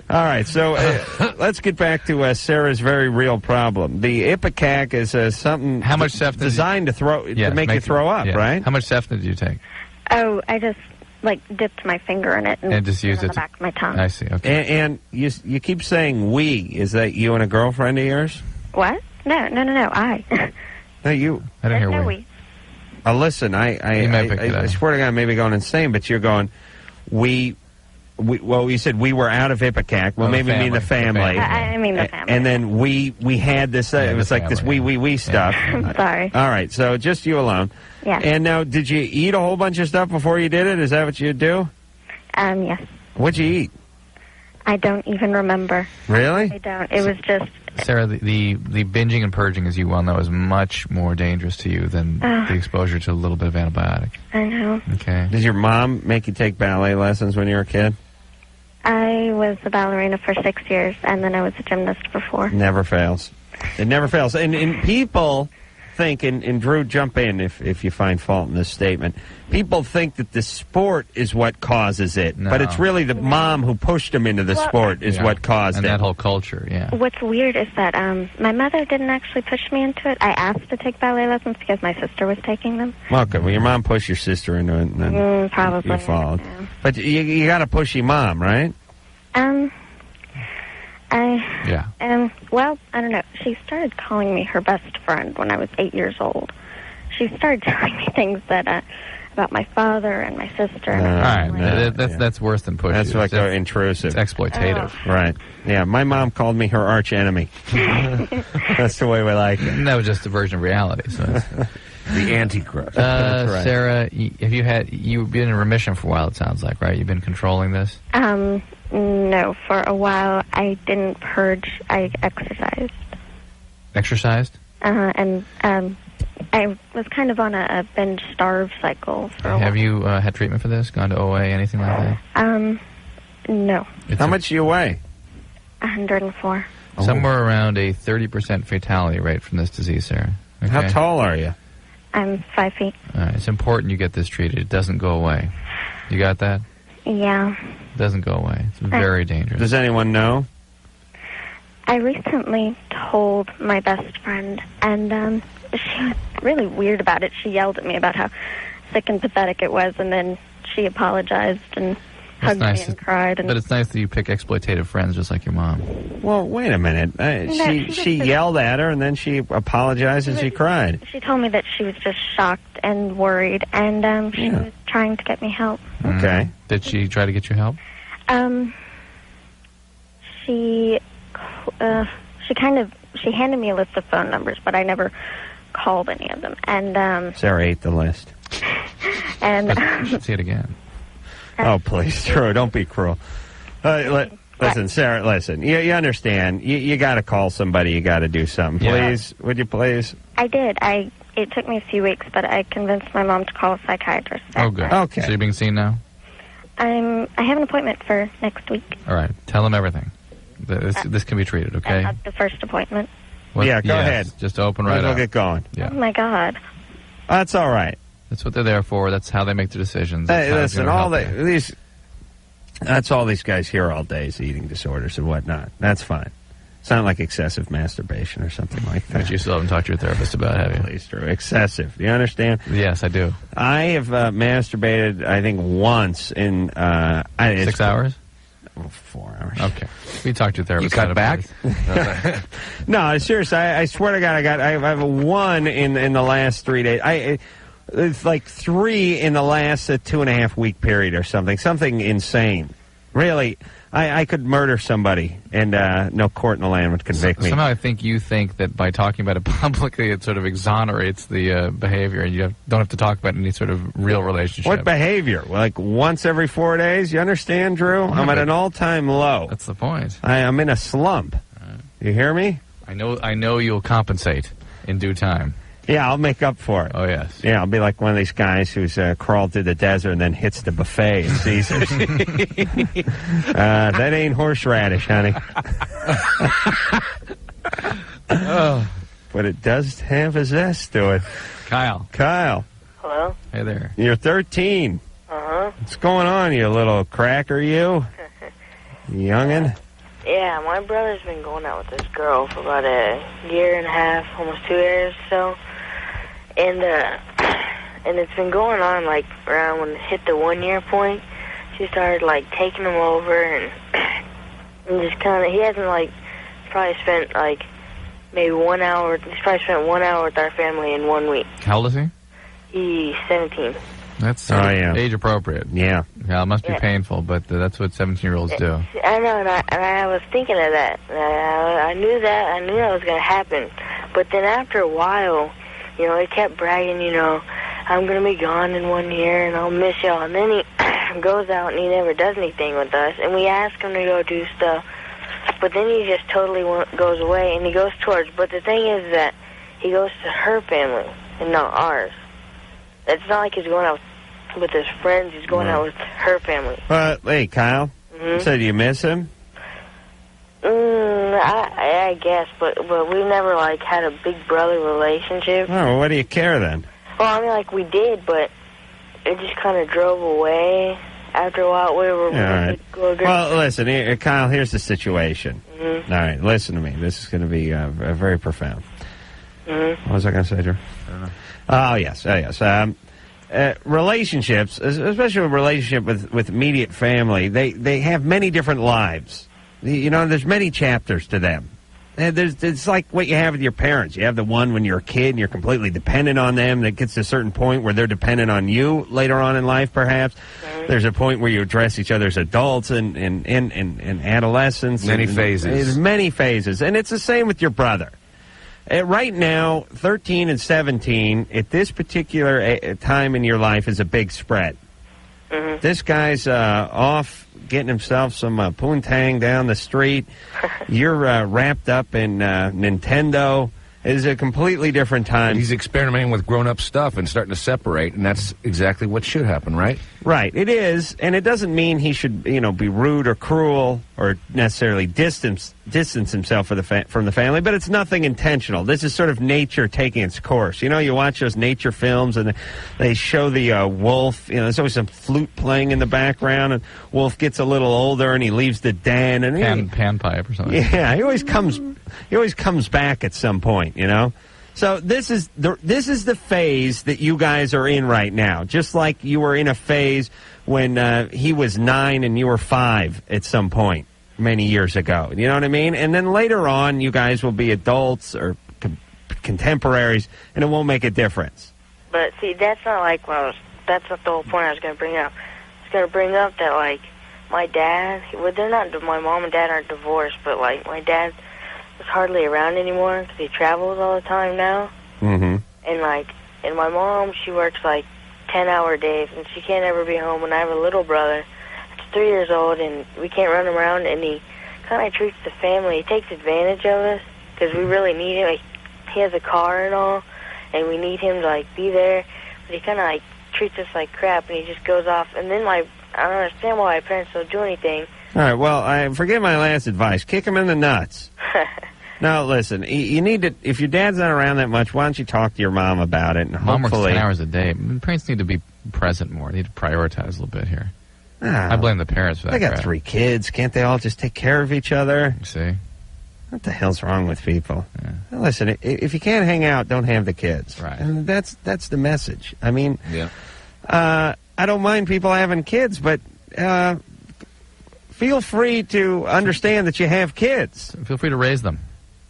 All right, so let's get back to Sarah's very real problem. The Ipecac is something how much designed to make you throw up, right? How much Cefna did you take? Oh, I just dipped my finger in it and just used it on the back of my tongue. I see. Okay. And you keep saying we. Is that you and a girlfriend of yours? What? No. I. No, you. I didn't hear we. Listen, I swear to God, I may be going insane, but you're going we. Well, you said we were out of Ipecac. Well, maybe mean the family. I mean the family. And then we had this. It was like this we stuff. I'm sorry. All right, so just you alone. Yeah. And now, did you eat a whole bunch of stuff before you did it? Is that what you do? Yes. What'd you eat? I don't even remember. Really? I don't. It was just... Sarah, the binging and purging, as you well know, is much more dangerous to you than the exposure to a little bit of antibiotic. I know. Okay. Did your mom make you take ballet lessons when you were a kid? I was a ballerina for 6 years, and then I was a gymnast before. Never fails. It never fails. And people think, and Drew, jump in if you find fault in this statement, people think that the sport is what causes it. No. But it's really the mom who pushed them into the sport is what caused it. And that whole culture, yeah. What's weird is that my mother didn't actually push me into it. I asked to take ballet lessons because my sister was taking them. Okay, well, your mom pushed your sister into it, and then probably. you followed. But you got a pushy mom, right? Well, I don't know. She started calling me her best friend when I was 8 years old. She started telling me things that about my father and my sister. That's worse than pushing. That's like intrusive. It's exploitative. Right. Yeah, my mom called me her arch enemy. That's the way we like it. And that was just a version of reality. So the Antichrist. Right. Sarah, you've been in remission for a while, it sounds like, right? You've been controlling this? No, for a while I didn't purge. I exercised. Exercised? And I was kind of on a binge starve cycle for a while. Have you had treatment for this? Gone to OA, anything like that? No. How much do you weigh? 104. Somewhere around a 30% fatality rate from this disease, Sarah. Okay? How tall are you? I'm 5 feet. All right, it's important you get this treated. It doesn't go away. You got that? Yeah. It doesn't go away. It's very dangerous. Does anyone know? I recently told my best friend, and she was really weird about it. She yelled at me about how sick and pathetic it was, and then she apologized and hugged me and cried. But it's nice that you pick exploitative friends just like your mom. Well, wait a minute. She yelled at her, and then she apologized and she cried. She told me that she was just shocked and worried, and she was trying to get me help. Okay. Did she try to get you help? She handed me a list of phone numbers, but I never called any of them. And Sarah ate the list. And you should see it again. Oh, please, Drew, don't be cruel. Listen, Sarah, listen. You understand. You got to call somebody. You got to do something. Please, would you please? I did. It took me a few weeks, but I convinced my mom to call a psychiatrist. Oh, good. Okay. So you're being seen now? I have an appointment for next week. All right. Tell them everything. This can be treated, okay? At the first appointment. Yeah, go ahead. Just open right up. We'll get going. Yeah. Oh, my God. That's all right. That's what they're there for. That's how they make the decisions. Hey, listen, that's all these guys hear all day is eating disorders and whatnot. That's fine. It's not like excessive masturbation or something like that. But you still haven't talked to your therapist about, have you? Please, Drew. Excessive. Do you understand? Yes, I do. I have masturbated, I think, once in... 6 hours? 4 hours. Okay. We talked to your therapist. You cut back? No, seriously, I swear to God, I have a 1 in the last 3 days. It's like 3 in the last 2.5 week period or something. Something insane. Really, I could murder somebody, and no court in the land would convict me. Somehow I think you think that by talking about it publicly, it sort of exonerates the behavior, and you don't have to talk about any sort of real relationship. What behavior? Like once every 4 days? You understand, Drew? Yeah, I'm at an all-time low. That's the point. I'm in a slump. You hear me? I know you'll compensate in due time. Yeah, I'll make up for it. Oh, yes. Yeah, I'll be like one of these guys who's crawled through the desert and then hits the buffet at Caesars. That ain't horseradish, honey. But it does have a zest to it. Kyle. Hello? Hey there. You're 13. Uh-huh. What's going on, you little cracker, you? Youngin'? Yeah, my brother's been going out with this girl for about a year and a half, almost 2 years or so. And it's been going on, like, around when it hit the 1 year point. She started, like, taking him over and just kind of, he hasn't, like, probably spent, like, maybe 1 hour, he's probably spent 1 hour with our family in 1 week. How old is he? He's 17. That's yeah. age appropriate. Yeah. Yeah, it must be Yeah. painful, but that's what 17-year-olds do. I know, and I was thinking of that. I knew that was going to happen. But then after a while, you know, he kept bragging, you know, I'm going to be gone in 1 year and I'll miss y'all. And then he goes out and he never does anything with us. And we ask him to go do stuff. But then he just totally goes away and he goes towards. But the thing is that he goes to her family and not ours. It's not like he's going out with his friends. He's going out with her family. Hey, Kyle. Mm-hmm. So do you miss him? I guess, but we never, like, had a big brother relationship. Oh, well, what do you care then? Well, I mean, like, we did, but it just kind of drove away. After a while, we were... All right. Well, listen, Kyle, here's the situation. Mm-hmm. All right, listen to me. This is going to be very profound. Mm-hmm. What was I going to say, Drew? I don't know. Oh, yes. Relationships, especially a relationship with immediate family, they have many different lives. You know, there's many chapters to them. It's like what you have with your parents. You have the one when you're a kid and you're completely dependent on them. That gets to a certain point where they're dependent on you later on in life, perhaps. Mm-hmm. There's a point where you address each other as adults and adolescents. Many phases. There's many phases. And it's the same with your brother. Right now, 13 and 17, at this particular time in your life, is a big spread. Mm-hmm. This guy's off getting himself some poontang down the street. You're wrapped up in Nintendo. It is a completely different time. He's experimenting with grown-up stuff and starting to separate, and that's exactly what should happen, right? Right, it is, and it doesn't mean he should, be rude or cruel or necessarily distance himself from the family, but it's nothing intentional. This is sort of nature taking its course. You know, you watch those nature films, and they show the wolf. You know, there's always some flute playing in the background, and wolf gets a little older, and he leaves the den, and panpipe or something. Yeah, he always comes back at some point. You know. So this is the phase that you guys are in right now, just like you were in a phase when he was 9 and you were 5 at some point many years ago. You know what I mean? And then later on, you guys will be adults or contemporaries, and it won't make a difference. But see, that's not like that's not the whole point I was going to bring up. I was going to bring up that, like, my dad, my mom and dad aren't divorced, but, like, my dad was hardly around anymore because he travels all the time now. Mm-hmm. And my mom, she works like 10-hour days, and she can't ever be home. And I have a little brother that's 3 years old, and we can't run him around. And he kind of treats the family. He takes advantage of us because we really need him. Like, he has a car and all, and we need him to, like, be there. But he kind of, like, treats us like crap, and he just goes off. And then I don't understand why my parents don't do anything. All right, well, I forget my last advice. Kick him in the nuts. No, listen, you need to, if your dad's not around that much, why don't you talk to your mom about it? And Mom works hopefully 10 hours a day. Parents need to be present more. They need to prioritize a little bit here. I blame the parents for that. They got crap. 3 kids. Can't they all just take care of each other? See? What the hell's wrong with people? Yeah. Listen, if you can't hang out, don't have the kids. Right. And that's the message. I mean, yeah. I don't mind people having kids, but feel free to understand that you have kids. Feel free to raise them.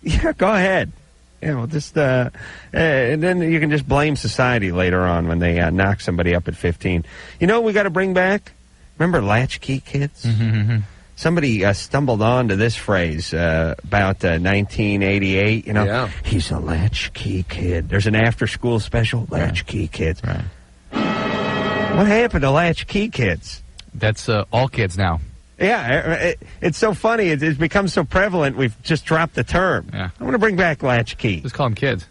Yeah, go ahead. Yeah, well, just and then you can just blame society later on when they knock somebody up at 15. You know what we got to bring back? Remember latchkey kids? Somebody stumbled onto this phrase about 1988. You know, Yeah. He's a latchkey kid. There's an after-school special, latchkey kids. Right. What happened to latchkey kids? That's all kids now. Yeah, it's so funny. It's become so prevalent, we've just dropped the term. Yeah. I want to bring back latchkey. Just call them kids.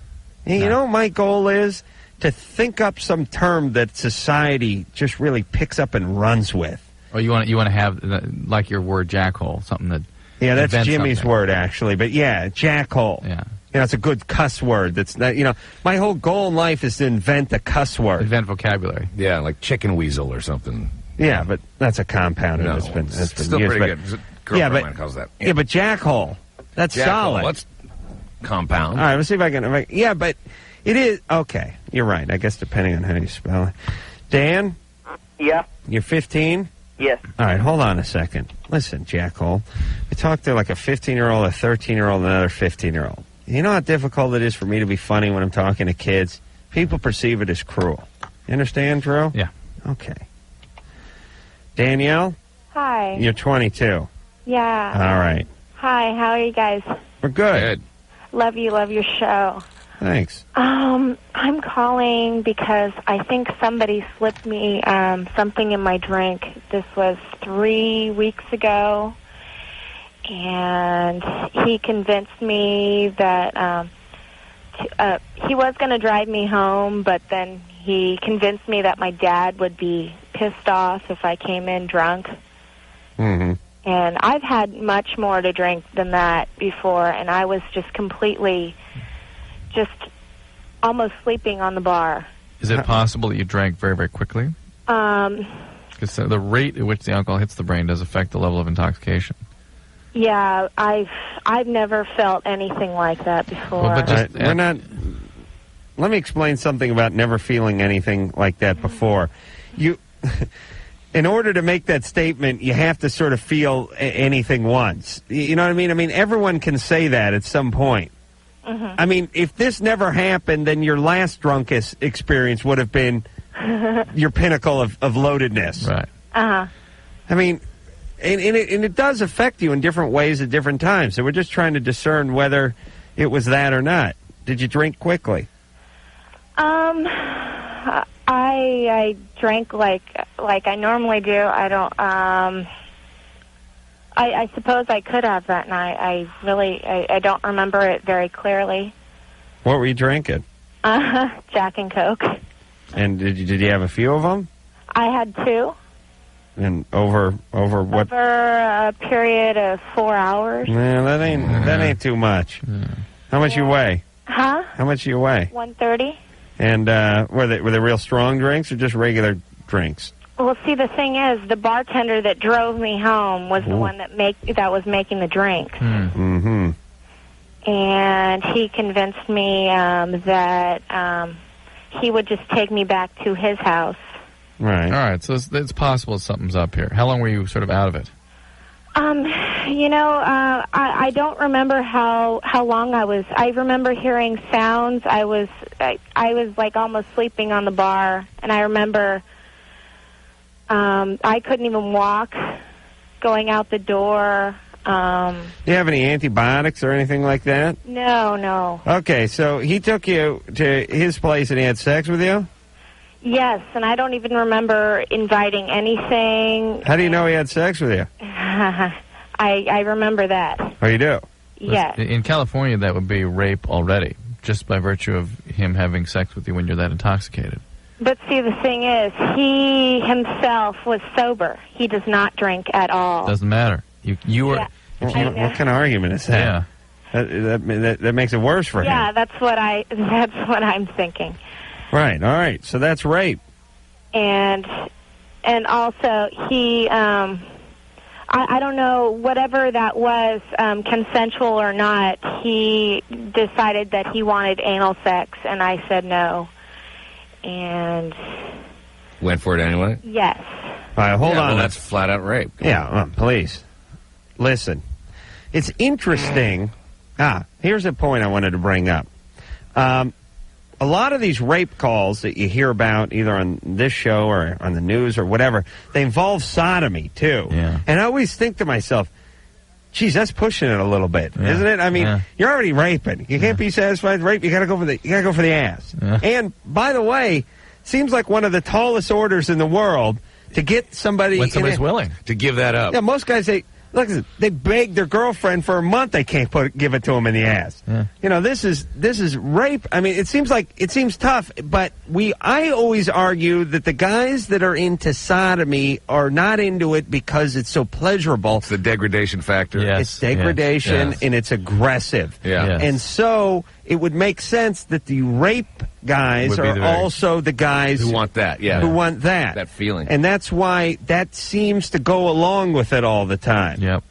And you know what my goal is? To think up some term that society just really picks up and runs with. Oh, you want to have like your word jackhole, something that Yeah, that's invents Jimmy's something. word, actually. But yeah, jackhole. Yeah. You know, it's a good cuss word. That's not, you know, my whole goal in life is to invent a cuss word. Invent vocabulary. Yeah, like chicken weasel or something. Yeah, but that's a compound. No, that's been still used, pretty but- good. Girlfriend Yeah, of but mine calls that. Yeah, but jackhole. That's Jackhole, solid. that's compound. All right, let's see if I can. Yeah, but it is okay. You're right. I guess depending on how you spell it. Dan, Yeah. you're 15. Yes. All right, hold on a second. Listen, jackhole. I talked to like a 15-year-old, a 13-year-old, and another 15-year-old. You know how difficult it is for me to be funny when I'm talking to kids? People perceive it as cruel. You understand, Drew? Yeah. Okay. Danielle, Hi. you're 22. Yeah. All right. Hi, how are you guys? We're good. Love your show. Thanks. I'm calling because I think somebody slipped me something in my drink. This was 3 weeks ago, and he convinced me that he was going to drive me home, but then he convinced me that my dad would be pissed off if I came in drunk. Mm-hmm. And I've had much more to drink than that before, and I was just completely, just almost sleeping on the bar. Is it possible that you drank very, very quickly? Because the rate at which the alcohol hits the brain does affect the level of intoxication. Yeah, I've never felt anything like that before. Well, but just, we're not. Let me explain something about never feeling anything like that before. You, in order to make that statement, you have to sort of feel anything once. You know what I mean? I mean, everyone can say that at some point. Mm-hmm. I mean, if this never happened, then your last drunkest experience would have been your pinnacle of loadedness. Right. Uh-huh. I mean, and it does affect you in different ways at different times. So we're just trying to discern whether it was that or not. Did you drink quickly? I drank like I normally do. I don't. I suppose I could have that night. I don't remember it very clearly. What were you drinking? Jack and Coke. And did you have a few of them? I had 2. And over what? Over a period of 4 hours. Man, that ain't too much. How much you weigh? Huh? How much you weigh? 130. And were they real strong drinks or just regular drinks? Well, see, the thing is, the bartender that drove me home was the one that was making the drinks. Mm-hmm. And he convinced me that he would just take me back to his house. Right. All right, so it's possible something's up here. How long were you sort of out of it? I don't remember how long I was. I remember hearing sounds. I was like almost sleeping on the bar, and I remember I couldn't even walk going out the door. Do you have any antibiotics or anything like that? No. Okay, so he took you to his place and he had sex with you? Yes, and I don't even remember inviting anything. How do you know he had sex with you? I remember that. Oh, you do? Yes. In California, that would be rape already, just by virtue of him having sex with you when you're that intoxicated. But see, the thing is, he himself was sober. He does not drink at all. Doesn't matter. You were. Yeah. What kind of argument is that? Yeah. That makes it worse for him. Yeah, that's what I'm thinking. Right. All right. So that's rape. And also he I don't know, whatever that was, consensual or not, he decided that he wanted anal sex, and I said no. And went for it anyway? yes. All right, hold on. Well, that's flat out rape. Yeah, please. Listen. It's interesting. Here's a point I wanted to bring up. a lot of these rape calls that you hear about either on this show or on the news or whatever, they involve sodomy, too. Yeah. And I always think to myself, geez, that's pushing it a little bit, isn't it? I mean, you're already raping. You can't be satisfied with rape. You got to go for the ass. Yeah. And by the way, seems like one of the tallest orders in the world to get somebody when somebody's willing to give that up. Yeah, most guys they beg their girlfriend for a month. They can't give it to them in the ass. Yeah. You know, this is rape. I mean, it seems tough, but I always argue that the guys that are into sodomy are not into it because it's so pleasurable. It's the degradation factor. Yes. It's degradation and it's aggressive. Yeah. Yes. And so it would make sense that the rape guys are also the guys who want that. Yeah. Who want that. That feeling. And that's why that seems to go along with it all the time. Yep.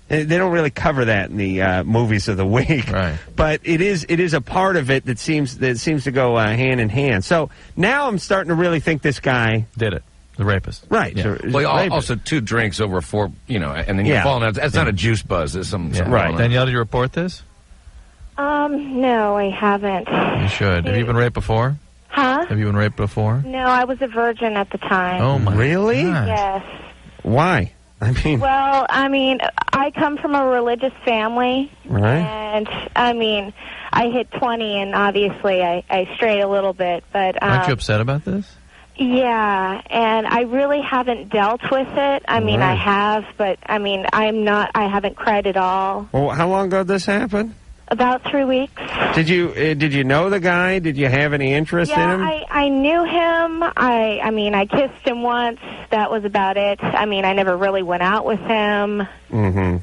They don't really cover that in the movies of the week, right? But it is a part of it that seems to go hand in hand. So now I'm starting to really think this guy did it, the rapist, right? Yeah. Well, also 2 drinks over 4, and then you're falling out. That's not a juice buzz. It's some right. Danielle, did you report this? No, I haven't. You should. Have you been raped before? Huh? Have you been raped before? No, I was a virgin at the time. Oh my! Really? God. Yes. Why? Well, I come from a religious family, right? And I hit 20, and obviously I strayed a little bit, but aren't you upset about this? Yeah, and I really haven't dealt with it. I mean, I have, but I haven't cried at all. Well, how long ago did this happen? About 3 weeks. Did you know the guy? Did you have any interest in him? I knew him. I kissed him once. That was about it. I never really went out with him. Mm-hmm.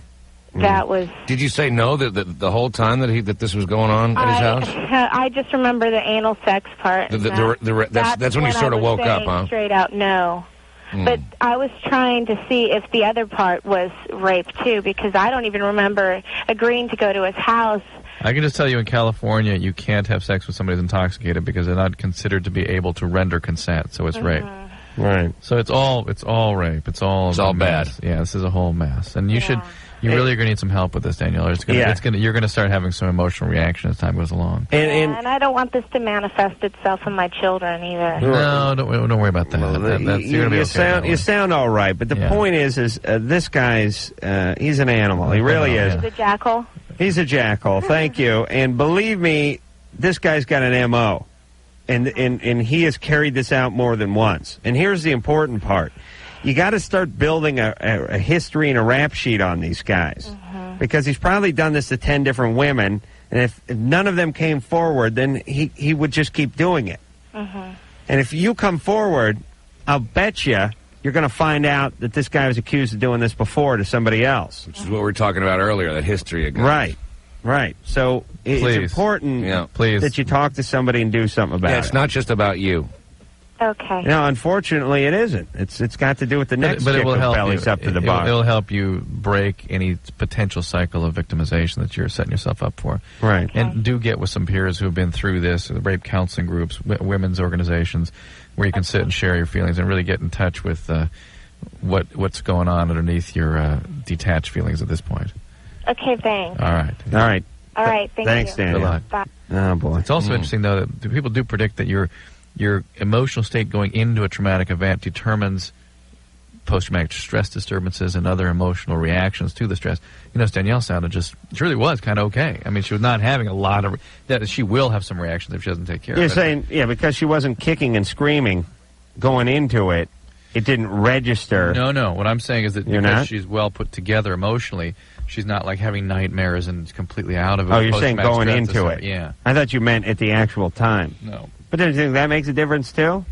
That was. Did you say no the whole time that this was going on at his house? I just remember the anal sex part. That's when you sort of woke up, huh? Straight out, no. But I was trying to see if the other part was rape, too, because I don't even remember agreeing to go to his house. I can just tell you in California, you can't have sex with somebody who's intoxicated because they're not considered to be able to render consent, so it's rape. Right. So it's all rape. It's all bad. Yeah, this is a whole mess. And you really are going to need some help with this, Danielle. You're going to start having some emotional reaction as time goes along. And I don't want this to manifest itself in my children either. No, don't worry about that. You're going to be okay. You sound all right, but the point is this guy's he's an animal. He really is. He's a jackal. He's a jackal. Thank you. And believe me, this guy's got an M.O. And he has carried this out more than once. And here's the important part. You got to start building a history and a rap sheet on these guys. Because he's probably done this to 10 different women, and if none of them came forward, then he would just keep doing it. And if you come forward, I'll bet you're going to find out that this guy was accused of doing this before to somebody else. Which is what we were talking about earlier, that history of guys. Right. So it's important that you talk to somebody and do something about it. Yeah, it's not just about you. Okay. No, unfortunately, it isn't. It's got to do with the next chick who bellies up to the bar. It'll help you break any potential cycle of victimization that you're setting yourself up for. Right. And do get with some peers who've been through this, rape counseling groups, women's organizations, where you can sit and share your feelings and really get in touch with what's going on underneath your detached feelings at this point. Okay, thanks. All right. All right, thanks, you. Daniel. Good luck. Bye. Oh, boy. It's also interesting, though, that people do predict that your emotional state going into a traumatic event determines post-traumatic stress disturbances and other emotional reactions to the stress. As Danielle sounded, she really was kind of okay. I mean, she was not having a lot of that. She will have some reactions if she doesn't take care of it. You're saying, because she wasn't kicking and screaming going into it, it didn't register. No. What I'm saying is that You're because not? she's well put together emotionally, she's not like having nightmares and completally out of it. Oh, you're saying going into it. Yeah. I thought you meant at the actual time. No. But don't you think that makes a difference, too?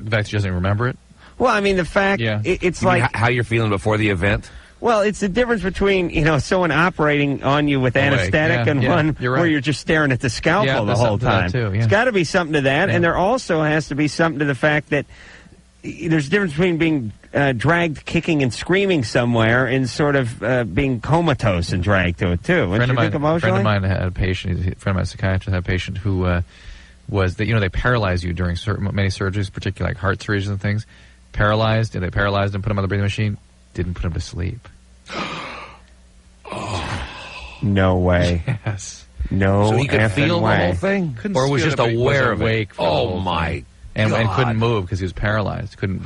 The fact that she doesn't remember it? Well, I mean, the fact, it's like... how you're feeling before the event? Well, it's the difference between, someone operating on you with anesthetic and one where you're just staring at the scalpel the whole time. There's got to be something to that, and there also has to be something to the fact that there's a difference between being dragged kicking and screaming somewhere and sort of being comatose and dragged to it, too. A friend of mine had a patient, a friend of mine, a psychiatrist, had a patient who was that, they paralyze you during many surgeries, particularly like heart surgeries and things. They paralyzed and put him on the breathing machine, didn't put him to sleep. No way. Yes. No, so he could effing feel the way. whole thing, Couldn't or was feel just it, but he was aware of it. awake for the Oh whole my! thing. And couldn't move because he was paralyzed. Couldn't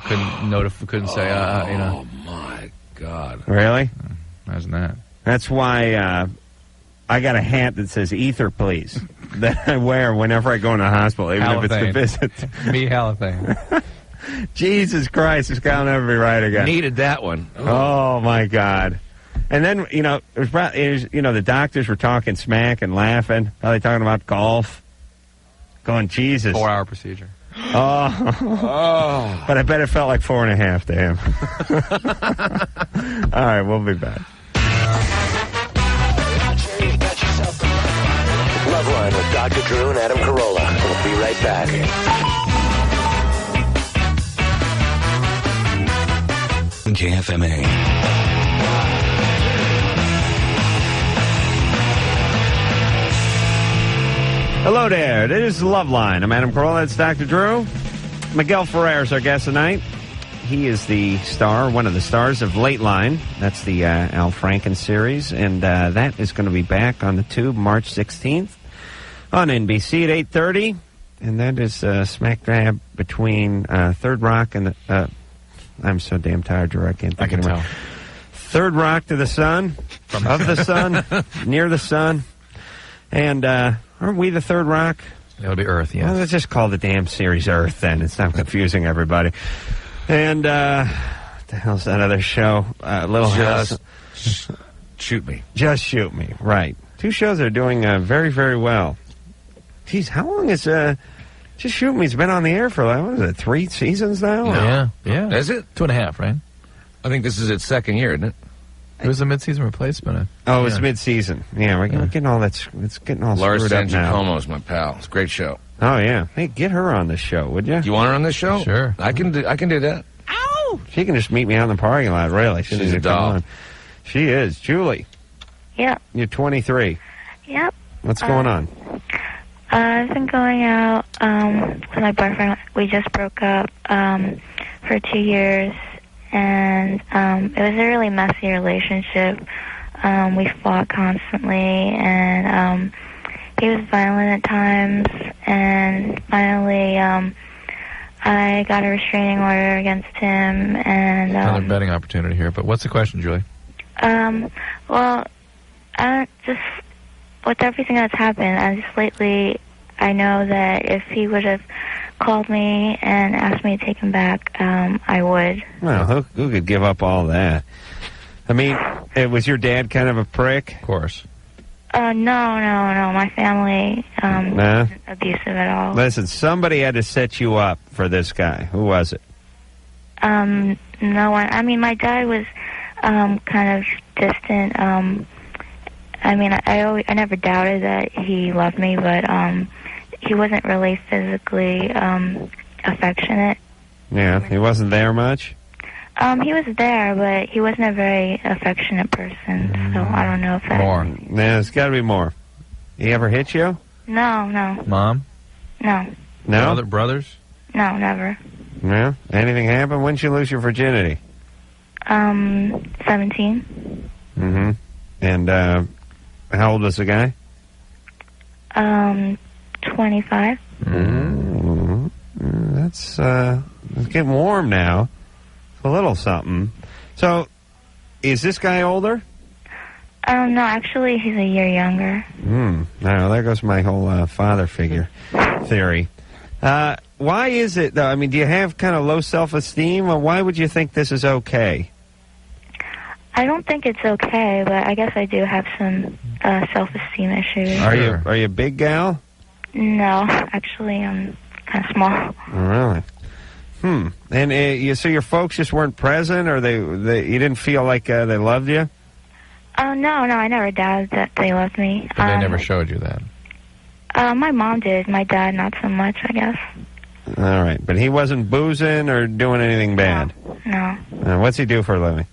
notify. Couldn't say. Oh my God! Really? Imagine that. That's why I got a hat that says "Ether, please," that I wear whenever I go in a hospital, even if it's to visit. Me, Halothane. Jesus Christ, this guy will never be right again. Needed that one. Oh my God! And then the doctors were talking smack and laughing. Probably talking about golf. Going, Jesus. 4-hour procedure. Oh. But I bet it felt like 4.5 to him. All right, we'll be back. Loveline with Dr. Drew and Adam Carolla. We'll be right back. KFMA. Hello there. This is Loveline. I'm Adam Carolla. That's Dr. Drew. Miguel Ferrer is our guest tonight. He is the star, one of the stars of Lateline. That's the Al Franken series. And that is going to be back on the tube March 16th on NBC at 8:30. And that is smack dab between Third Rock and the... I'm so damn tired, Drew. I can't think I can anymore. tell. Third Rock to the sun, of the sun, near the sun. And aren't we the Third Rock? It'll be Earth, yes. Well, let's just call the damn series Earth then. It's not confusing everybody. And what the hell's that other show? Little House. Shoot me. Just Shoot Me, right. Two shows are doing very, very well. Geez, how long is Just Shoot Me's been on the air for, what is it, 3 seasons now? No. Yeah. Is it? 2.5, right? I think this is its second year, isn't it? It was a mid-season replacement. Oh, it's mid-season. Yeah, we're getting all that. It's getting all Laura screwed up now. Sangiacomo's my pal. It's a great show. Oh yeah. Hey, get her on the show, would you? You want her on this show? Sure. I can do that. Ow! She can just meet me out in the parking lot. Really, she She's a doesn't come doll. on. She is. Julie, Yep. you're 23. Yep. What's going on? I've been going out with my boyfriend. We just broke up for 2 years, and it was a really messy relationship. We fought constantly, and he was violent at times, and finally I got a restraining order against him. And Another betting opportunity here, but what's the question, Julie? well, just with everything that's happened, I know that if he would have called me and asked me to take him back, I would. Well, who could give up all that? I mean, was your dad kind of a prick? Of course. No. My family Nah? wasn't abusive at all. Listen, somebody had to set you up for this guy. Who was it? No one. I mean, my dad was kind of distant. I mean, I never doubted that he loved me, but he wasn't really physically affectionate. Yeah, he wasn't there much? He was there, but he wasn't a very affectionate person, so I don't know if that... More. Yeah, there's got to be more. He ever hit you? No. Mom? No. No? Brothers? No, never. No? Anything happen? When did you lose your virginity? 17. Mm-hmm. And how old was the guy? 25. Mm-hmm. That's it's getting warm now. It's a little something. So, is this guy older? No, actually, he's a year younger. Now, there goes my whole father figure theory. Why is it, though? I mean, do you have kind of low self-esteem? Or why would you think this is okay? I don't think it's okay, but I guess I do have some self-esteem issues. Are you a big gal? No, actually, I'm kind of small. Really? And so your folks just weren't present, or they you didn't feel like they loved you? Oh, no, I never doubted that they loved me. But they never showed you that. My mom did. My dad, not so much, I guess. All right, but he wasn't boozing or doing anything bad? No. What's he do for a living?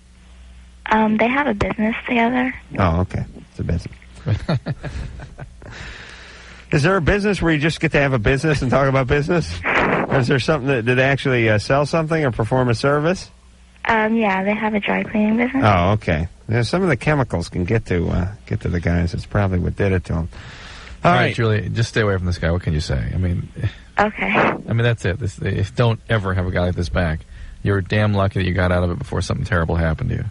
They have a business together. Oh, okay. It's a business. Is there a business where you just get to have a business and talk about business? Or is there something that did they actually sell something or perform a service? Yeah, they have a dry cleaning business. Oh, okay. Some of the chemicals can get to the guys. That's probably what did it to them. All right, Julie, just stay away from this guy. What can you say? I mean, Okay. That's it. Don't ever have a guy like this back. You're damn lucky that you got out of it before something terrible happened to you.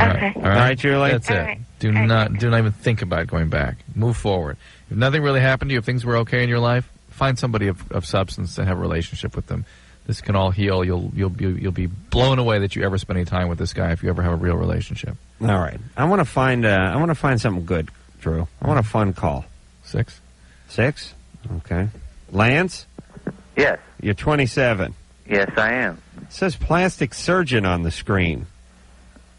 Okay. All right, Julie? That's All it. right. Do not even think about going back. Move forward. If nothing really happened to you, if things were okay in your life, find somebody of substance and have a relationship with them. This can all heal. You'll be blown away that you ever spend any time with this guy if you ever have a real relationship. All right. I want to find something good, Drew. I want a fun call. 6. 6? Okay. Lance? Yes. You're 27. Yes, I am. It says plastic surgeon on the screen.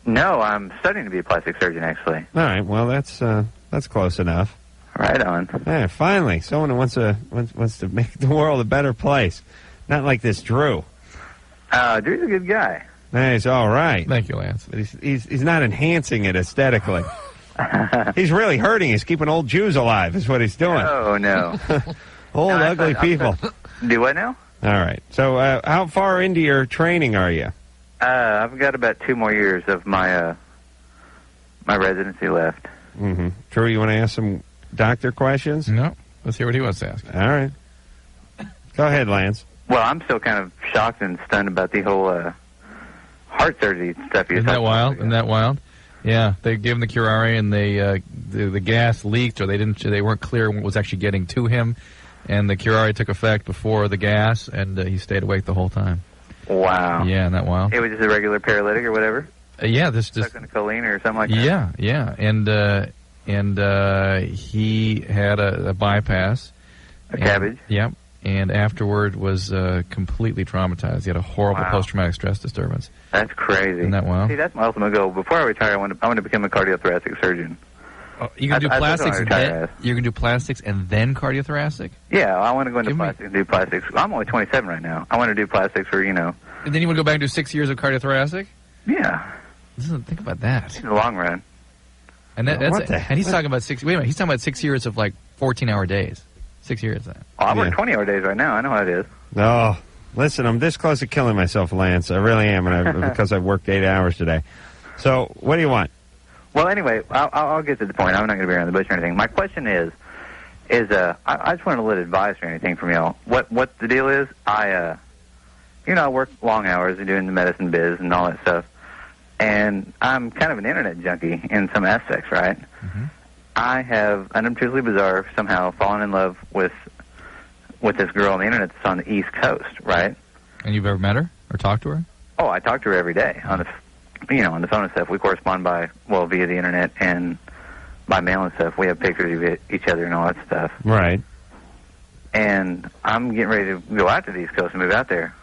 No, I'm studying to be a plastic surgeon, actually. All right. Well, that's close enough. Right on. Yeah, finally, someone who wants to make the world a better place. Not like this Drew. Drew's a good guy. Hey, he's all right. Thank you, Lance. But he's not enhancing it aesthetically. He's really hurting. He's keeping old Jews alive is what he's doing. Oh, no. Old, ugly people. Do what now? All right. So how far into your training are you? I've got about 2 more years of my my residency left. Mm-hmm. Drew, you want to ask some doctor questions? No. Let's hear what he wants to ask. All right. Go ahead, Lance. Well, I'm still kind of shocked and stunned about the whole heart surgery stuff. Isn't that wild? Isn't that wild? Yeah, they gave him the curare, and the gas leaked, or they weren't clear what was actually getting to him, and the curare took effect before the gas, and he stayed awake the whole time. Wow. Yeah, isn't that wild? It was just a regular paralytic or whatever. Yeah, this just stuck in a choline or something like that. Yeah, and he had a bypass, cabbage. Yep. And afterward was completely traumatized. He had a horrible post-traumatic stress disturbance. That's crazy. Isn't that wild? See, that's my ultimate goal. Before I retire, I want to become a cardiothoracic surgeon. Oh, you can do plastics. You can do plastics and then cardiothoracic. Yeah, I want to go into plastics and do plastics. I'm only 27 right now. I want to do plastics for And then you want to go back and do 6 years of cardiothoracic. Yeah. Think about that. In the long run. And and he's talking about 6. Wait a minute. He's talking about 6 years of like 14-hour days. 6 years. I work 20-hour days right now. I know how it is. Oh, listen, I'm this close to killing myself, Lance. I really am, because I've worked 8 hours today. So, what do you want? Well, anyway, I'll get to the point. I'm not going to be around the bush or anything. My question is I just wanted a little advice or anything from y'all. What the deal is? I work long hours and doing the medicine biz and all that stuff, and I'm kind of an internet junkie in some aspects, right? Mm-hmm. I have, unobtrusively bizarre, somehow fallen in love with this girl on the internet that's on the East Coast, right? And you've ever met her or talked to her? Oh, I talk to her every day on the phone and stuff. We correspond via the internet and by mail and stuff. We have pictures of each other and all that stuff. Right. And I'm getting ready to go out to the East Coast and move out there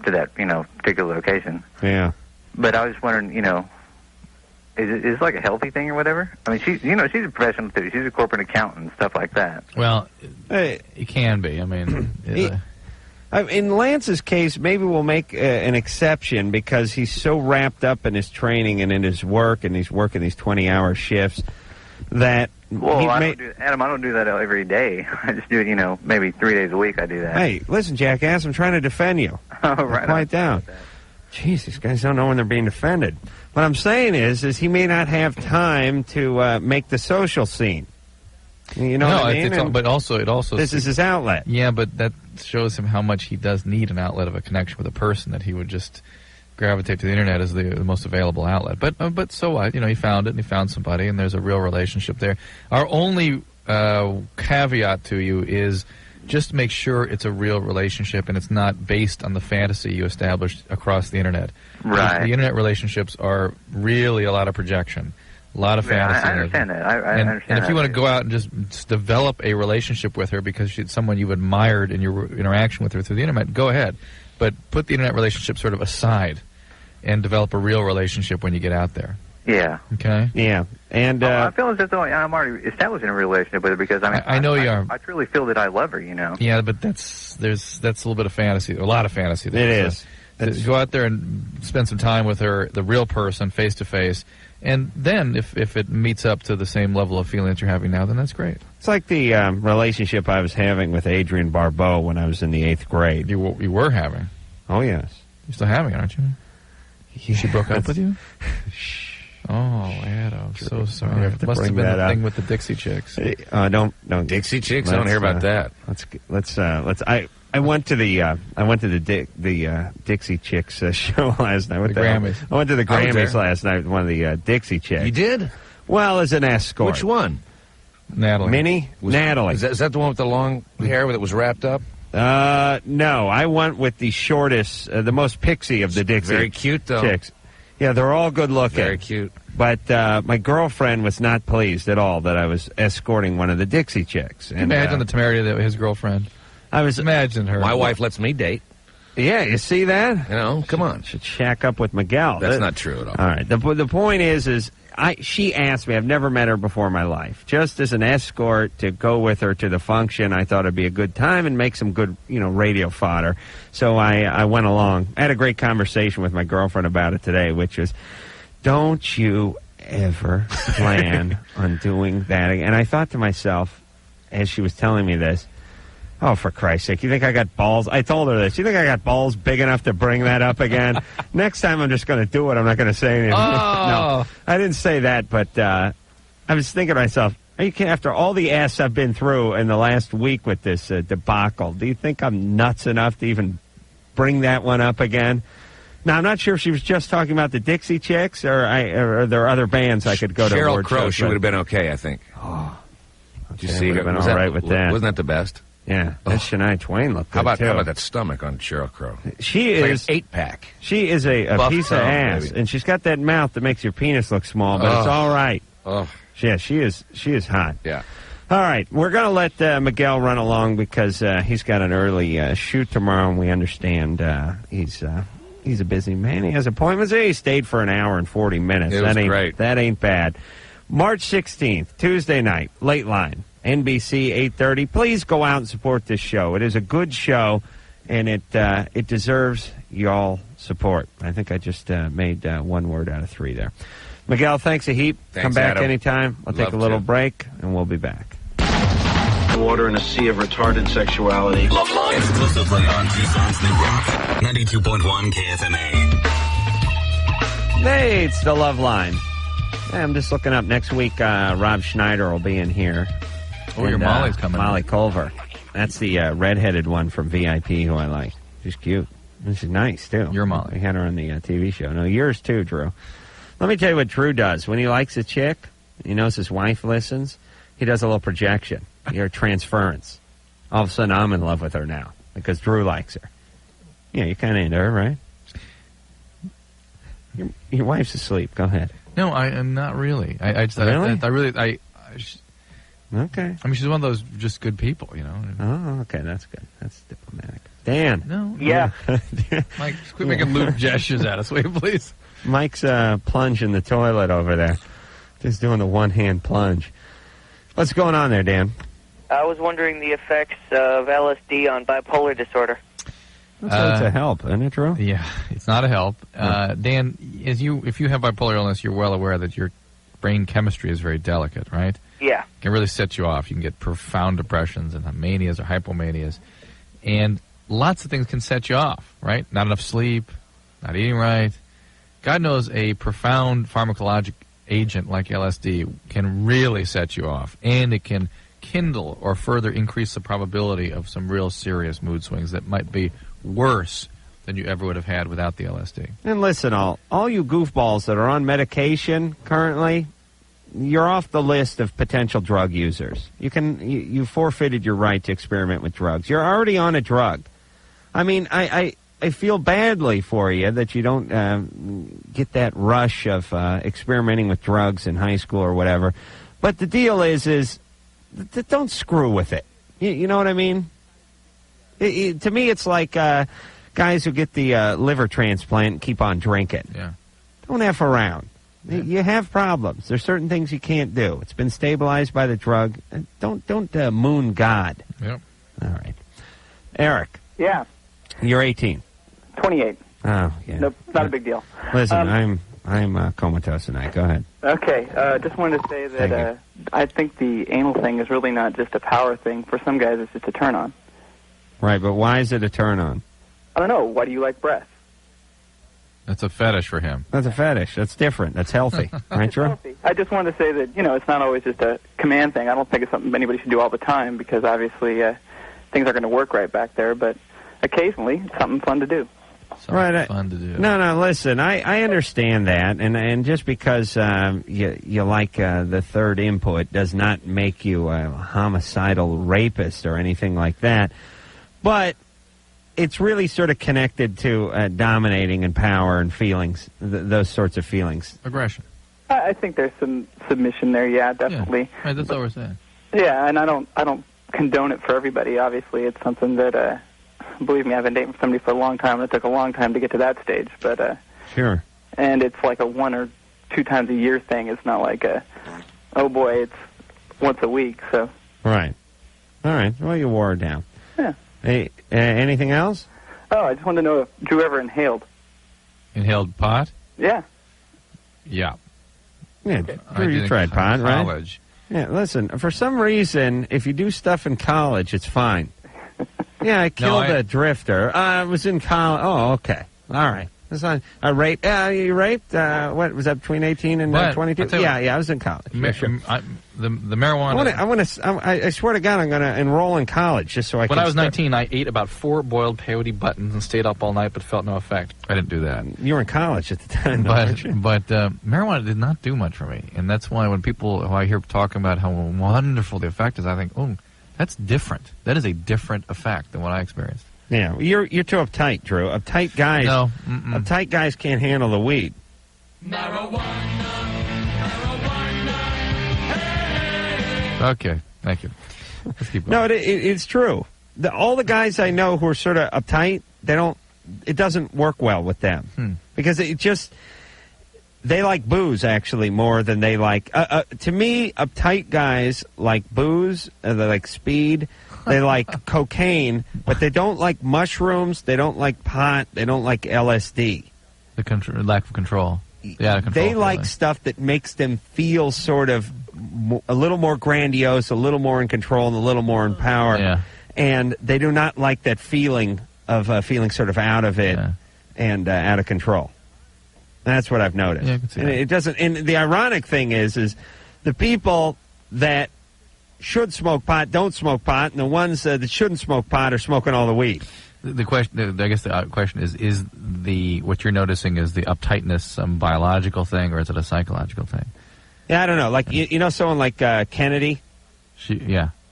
to that, particular location. Yeah. But I was just wondering, is it like a healthy thing or whatever? I mean, she's a professional too. She's a corporate accountant and stuff like that. Well, it can be. I mean, in Lance's case, maybe we'll make an exception because he's so wrapped up in his training and in his work, and he's working these 20-hour shifts that. Well, Adam, I don't do that every day. I just do it, maybe 3 days a week. I do that. Hey, listen, jackass, I'm trying to defend you. Oh, right. Quiet down. Jeez, these guys don't know when they're being defended. What I'm saying is he may not have time to make the social scene. You know what I mean? But it also this is his outlet. Yeah, but that shows him how much he does need an outlet of a connection with a person, that he would just gravitate to the internet as the most available outlet. But so what? He found it, and he found somebody, and there's a real relationship there. Our only caveat to you is just make sure it's a real relationship and it's not based on the fantasy you established across the internet. Right. The internet relationships are really a lot of projection, a lot of fantasy. I understand that. I understand and if you that. want to go out and just develop a relationship with her because she's someone you've admired in your interaction with her through the internet, go ahead. But put the internet relationship sort of aside and develop a real relationship when you get out there. Yeah. Okay. Yeah. And I feel as though I'm already establishing a relationship with her because I know you are. I truly feel that I love her. Yeah, but that's a little bit of fantasy, a lot of fantasy. It is. So go out there and spend some time with her, the real person, face to face, and then if it meets up to the same level of feeling that you're having now, then that's great. It's like the relationship I was having with Adrienne Barbeau when I was in the 8th grade. You were having. Oh yes. You're still having, aren't you? Yeah, she broke up with you? Oh, Adam, so sorry. I have to Must have bring been that the up. thing with the Dixie Chicks. Don't Dixie Chicks. I don't hear about that. Let's. I went to the Dixie Chicks show last night. The Grammys. I went to the I was Grammys there. last night with one of the Dixie Chicks. You did? Well, as an escort. Which one? Natalie. Minnie? Natalie. Is that the one with the long hair that was wrapped up? No, I went with the shortest, the most pixie of the Dixie. Very cute, though. Chicks. Yeah, they're all good looking. Very cute. But my girlfriend was not pleased at all that I was escorting one of the Dixie Chicks. And, Imagine the temerity of his girlfriend. Imagine her. My wife lets me date. Yeah, you see that? You know, come on. Should shack up with Miguel. That's not true at all. All right. The point is she asked me. I've never met her before in my life. Just as an escort to go with her to the function, I thought it'd be a good time and make some good, radio fodder. So I went along. I had a great conversation with my girlfriend about it today, which was, don't you ever plan on doing that again. And I thought to myself, as she was telling me this, oh, for Christ's sake, you think I got balls? I told her this. You think I got balls big enough to bring that up again? Next time I'm just going to do it. I'm not going to say anything. No, I didn't say that, but I was thinking to myself, after all the ass I've been through in the last week with this debacle, do you think I'm nuts enough to even bring that one up again? Now, I'm not sure if she was just talking about the Dixie Chicks or are there other bands I could go to. Sheryl Crow, she would have been okay, I think. Oh, Did you see her? Would have been all right with that. Wasn't that the best? Yeah, that Shania Twain looked good, How about that stomach on Sheryl Crow? She It's is like an 8-pack. She is a piece of ass, baby. and she's got that mouth that makes your penis look small, but it's all right. Oh, yeah, she is hot. Yeah. All right, we're going to let Miguel run along because he's got an early shoot tomorrow, and we understand he's a busy man. He has appointments. He stayed for an hour and 40 minutes. It was great. That ain't bad. March 16th, Tuesday night, Late Line. NBC 8:30. Please go out and support this show. It is a good show, and it deserves y'all support. I think I just made one word out of three there. Miguel, thanks a heap. Thanks, Come back Adam. anytime. I'll take Love a little to. break, and we'll be back. Water in a sea of retarded sexuality. Loveline. Exclusively on Tucson's New Rock. 92.1 KFMA. Hey, it's the Loveline. I'm just looking up next week. Rob Schneider will be in here. Oh, your Molly's coming. Molly Culver. That's the redheaded one from VIP who I like. She's cute. And she's nice, too. Your Molly. We had her on the TV show. No, yours, too, Drew. Let me tell you what Drew does. When he likes a chick, he knows his wife listens, he does a little projection. Your transference. All of a sudden, I'm in love with her now because Drew likes her. Yeah, you're kind of into her, right? Your wife's asleep. Go ahead. No, I am not really. Really? Okay. I mean, she's one of those just good people, Oh, okay, that's good. That's diplomatic. Dan. No. Yeah. Mike, quit making lewd gestures at us, will you, please? Mike's plunging the toilet over there. Just doing the one-hand plunge. What's going on there, Dan? I was wondering the effects of LSD on bipolar disorder. It's a help, isn't it, Drew? Yeah, it's not a help. Dan, if you have bipolar illness, you're well aware that your brain chemistry is very delicate, right? Yeah. It can really set you off. You can get profound depressions and manias or hypomanias. And lots of things can set you off, right? Not enough sleep, not eating right. God knows a profound pharmacologic agent like LSD can really set you off. And it can kindle or further increase the probability of some real serious mood swings that might be worse than you ever would have had without the LSD. And listen, all you goofballs that are on medication currently, you're off the list of potential drug users. You forfeited your right to experiment with drugs. You're already on a drug. I mean, I feel badly for you that you don't get that rush of experimenting with drugs in high school or whatever. But the deal is don't screw with it. You know what I mean? To me, it's like guys who get the liver transplant and keep on drinking. Yeah. Don't F around. Yeah. You have problems. There's certain things you can't do. It's been stabilized by the drug. Don't moon God. Yep. All right. Eric. Yeah. You're 18. 28. Oh, yeah. Nope, not a big deal. Listen, I'm comatose tonight. Go ahead. Okay, just wanted to say that I think the anal thing is really not just a power thing. For some guys, it's just a turn on. Right, but why is it a turn on? I don't know. Why do you like breath? That's a fetish for him. That's a fetish. That's different. That's healthy. Right, Drew? I just wanted to say that, it's not always just a command thing. I don't think it's something anybody should do all the time because obviously things aren't going to work right back there, but occasionally it's something fun to do. Right. Fun to do. No, listen, I understand that, and just because you like the third input does not make you a homicidal rapist or anything like that, but it's really sort of connected to dominating and power and feelings, those sorts of feelings. Aggression. I think there's some submission there, yeah, definitely. Yeah. Right, that's what we're saying. Yeah, and I don't condone it for everybody. Obviously, it's something that, believe me, I've been dating somebody for a long time, and it took a long time to get to that stage. But sure. And it's like a 1 or 2 times a year thing. It's not like oh boy, it's once a week. So. Right. All right. Well, you wore her down. Yeah. Hey, anything else? Oh, I just wanted to know if Drew ever inhaled. Inhaled pot? Yeah. Yeah. Yeah, I you did tried pot, right? College. Yeah, listen, for some reason, if you do stuff in college, it's fine. Yeah, I killed a drifter. I was in college. Oh, okay. All right. That's fine. Raped. You raped? What, was that between 18 and 22? Yeah, I was in college. The marijuana... I swear to God, I'm going to enroll in college just so I can... When I was 19, I ate about 4 boiled peyote buttons and stayed up all night but felt no effect. I didn't do that. You were in college at the time, though, But marijuana did not do much for me. And that's why when I hear talking about how wonderful the effect is, I think, oh, that's different. That is a different effect than what I experienced. Yeah, you're too uptight, Drew. Uptight guys can't handle the weed. Okay, thank you. Let's keep going. No, it's true. All the guys I know who are sort of uptight, it doesn't work well with them because they like booze actually more than they like. To me, uptight guys like booze. They like speed. They like cocaine, but they don't like mushrooms. They don't like pot. They don't like LSD. The lack of control. Yeah, they like stuff that makes them feel sort of a little more grandiose, a little more in control, and a little more in power. Yeah. And they do not like that feeling of feeling sort of out of it and out of control. That's what I've noticed. Yeah, I can see and that. it doesn't. And the ironic thing is the people that should smoke pot don't smoke pot, and the ones that shouldn't smoke pot are smoking all the weed. The question, I guess, the question is what you're noticing is the uptightness some biological thing, or is it a psychological thing? Yeah, I don't know. Like you know, someone like Kennedy.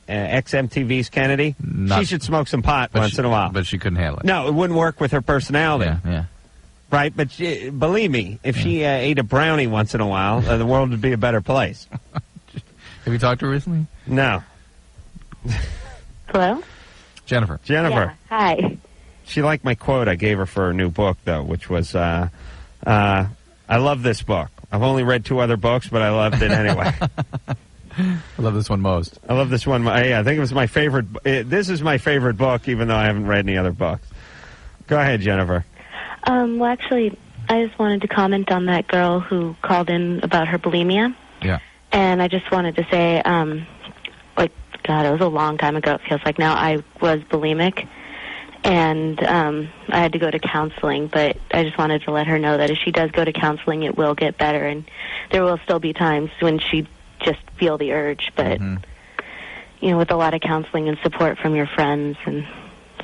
XMTV's Kennedy. She should smoke some pot once in a while, but she couldn't handle it. No, it wouldn't work with her personality. Yeah. Right, but believe me, if she ate a brownie once in a while, the world would be a better place. Have you talked to her recently? No. Hello? Jennifer. Yeah, hi. She liked my quote I gave her for her new book, though, which was, I love this book. I've only read 2 other books, but I loved it anyway. I love this one most. I love this one. I think it was my favorite. This is my favorite book, even though I haven't read any other books. Go ahead, Jennifer. Well, actually, I just wanted to comment on that girl who called in about her bulimia. Yeah. And I just wanted to say, God, it was a long time ago, it feels like now. I was bulimic, and I had to go to counseling, but I just wanted to let her know that if she does go to counseling, it will get better, and there will still be times when she just feel the urge, but, with a lot of counseling and support from your friends and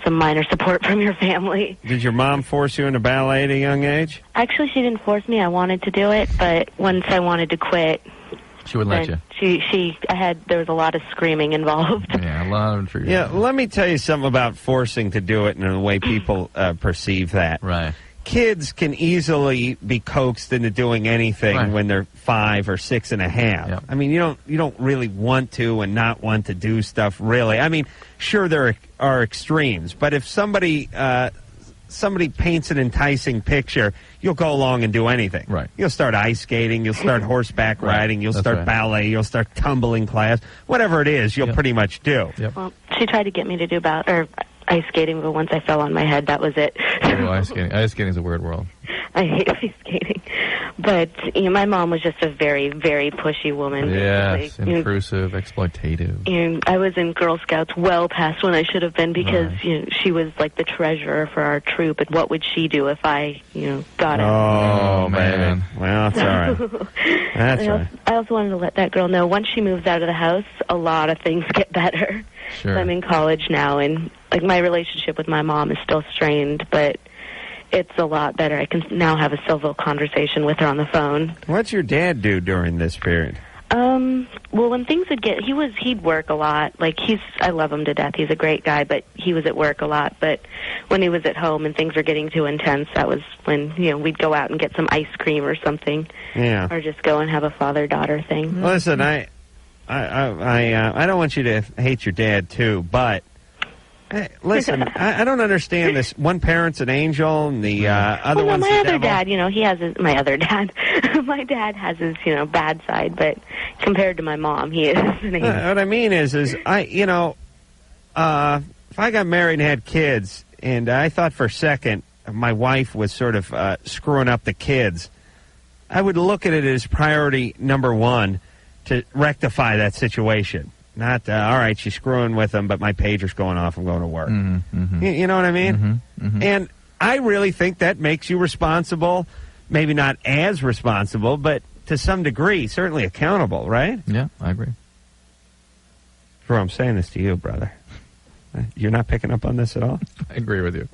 some minor support from your family. Did your mom force you into ballet at a young age? Actually, she didn't force me. I wanted to do it, but once I wanted to quit, she wouldn't let you. There was a lot of screaming involved. Yeah, a lot of intrigue. Yeah, let me tell you something about forcing to do it and the way people perceive that. Right. Kids can easily be coaxed into doing anything when they're 5 or 6 and a half. Yep. I mean, you don't really want to and not want to do stuff, really. I mean, sure, there are extremes, but if somebody paints an enticing picture, you'll go along and do anything. Right. You'll start ice skating, you'll start horseback riding, you'll start ballet, you'll start tumbling class. Whatever it is, you'll pretty much do. Yep. Well, she tried to get me to do ice skating, but once I fell on my head, that was it. Oh, ice skating. Ice skating is a weird world. I hate ice skating. But my mom was just a very, very pushy woman. Yes, intrusive, exploitative. And I was in Girl Scouts well past when I should have been because she was like the treasurer for our troop, and what would she do if I got it? Oh man, well that's all right. That's right. I also wanted to let that girl know once she moves out of the house, a lot of things get better. Sure. So I'm in college now, and like my relationship with my mom is still strained, but it's a lot better. I can now have a civil conversation with her on the phone. What's your dad do during this period? Well, when things would get, he'd work a lot. Like I love him to death. He's a great guy, but he was at work a lot. But when he was at home and things were getting too intense, that was when we'd go out and get some ice cream or something. Yeah. Or just go and have a father-daughter thing. Listen, I don't want you to hate your dad too, but. Hey, listen, I don't understand this. One parent's an angel, and the other one's the devil. My other dad, he has my other dad. My dad has his, bad side, but compared to my mom, he is an angel. What I mean is if I got married and had kids, and I thought for a second my wife was sort of screwing up the kids, I would look at it as priority number one to rectify that situation. Not, all right, she's screwing with them, but my pager's going off. I'm going to work. You know what I mean? And I really think that makes you responsible. Maybe not as responsible, but to some degree, certainly accountable, right? Yeah, I agree. Bro, I'm saying this to you, brother. You're not picking up on this at all? I agree with you.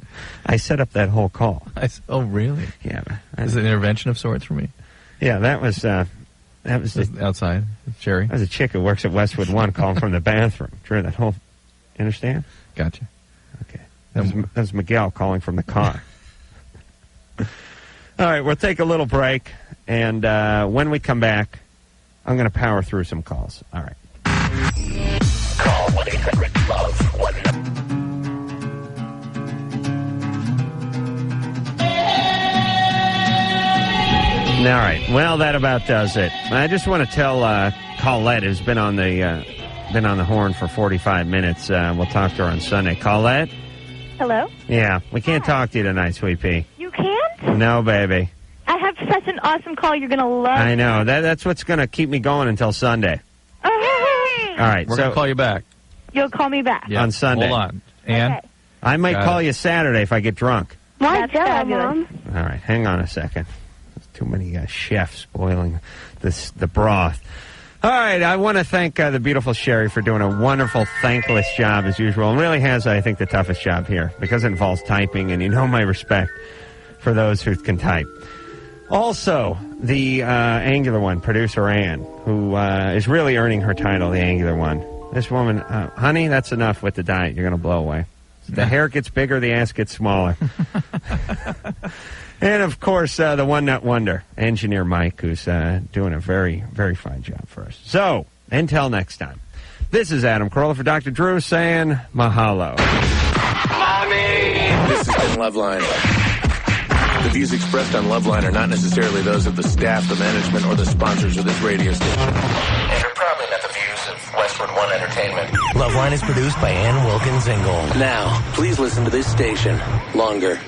I set up that whole call. Oh, really? Yeah. Is it an intervention of sorts for me? Yeah, that was outside. Sherry. That was a chick who works at Westwood One calling from the bathroom. Drew, that whole... You understand? Gotcha. Okay. That was Miguel calling from the car. All right, we'll take a little break, and when we come back, I'm going to power through some calls. All right. Call 1-800-LOVE-1. All right. Well, that about does it. I just want to tell Colette, who's been on the horn for 45 minutes. We'll talk to her on Sunday. Colette? Hello? Yeah. We can't talk to you tonight, Sweet Pea. You can't? No, baby. I have such an awesome call you're going to love. I know. That's what's going to keep me going until Sunday. All right. We're going to call you back. You'll call me back. On Sunday. Hold on. And? Okay. I might call you Saturday if I get drunk. That's fabulous. All right. Hang on a second. Too many chefs boiling the broth. All right, I want to thank the beautiful Sherry for doing a wonderful, thankless job as usual. And really has, I think, the toughest job here because it involves typing, and my respect for those who can type. Also, the Angular One, producer Ann, who is really earning her title, the Angular One. This woman, honey, that's enough with the diet. You're going to blow away. The hair gets bigger, the ass gets smaller. And, of course, the one-nut wonder, Engineer Mike, who's doing a very, very fine job for us. So, until next time, this is Adam Carolla for Dr. Drew saying mahalo. Mommy! This has been Loveline. The views expressed on Loveline are not necessarily those of the staff, the management, or the sponsors of this radio station. And are probably not the views of Westwood One Entertainment. Loveline is produced by Ann Wilkins Ingle. Now, please listen to this station longer.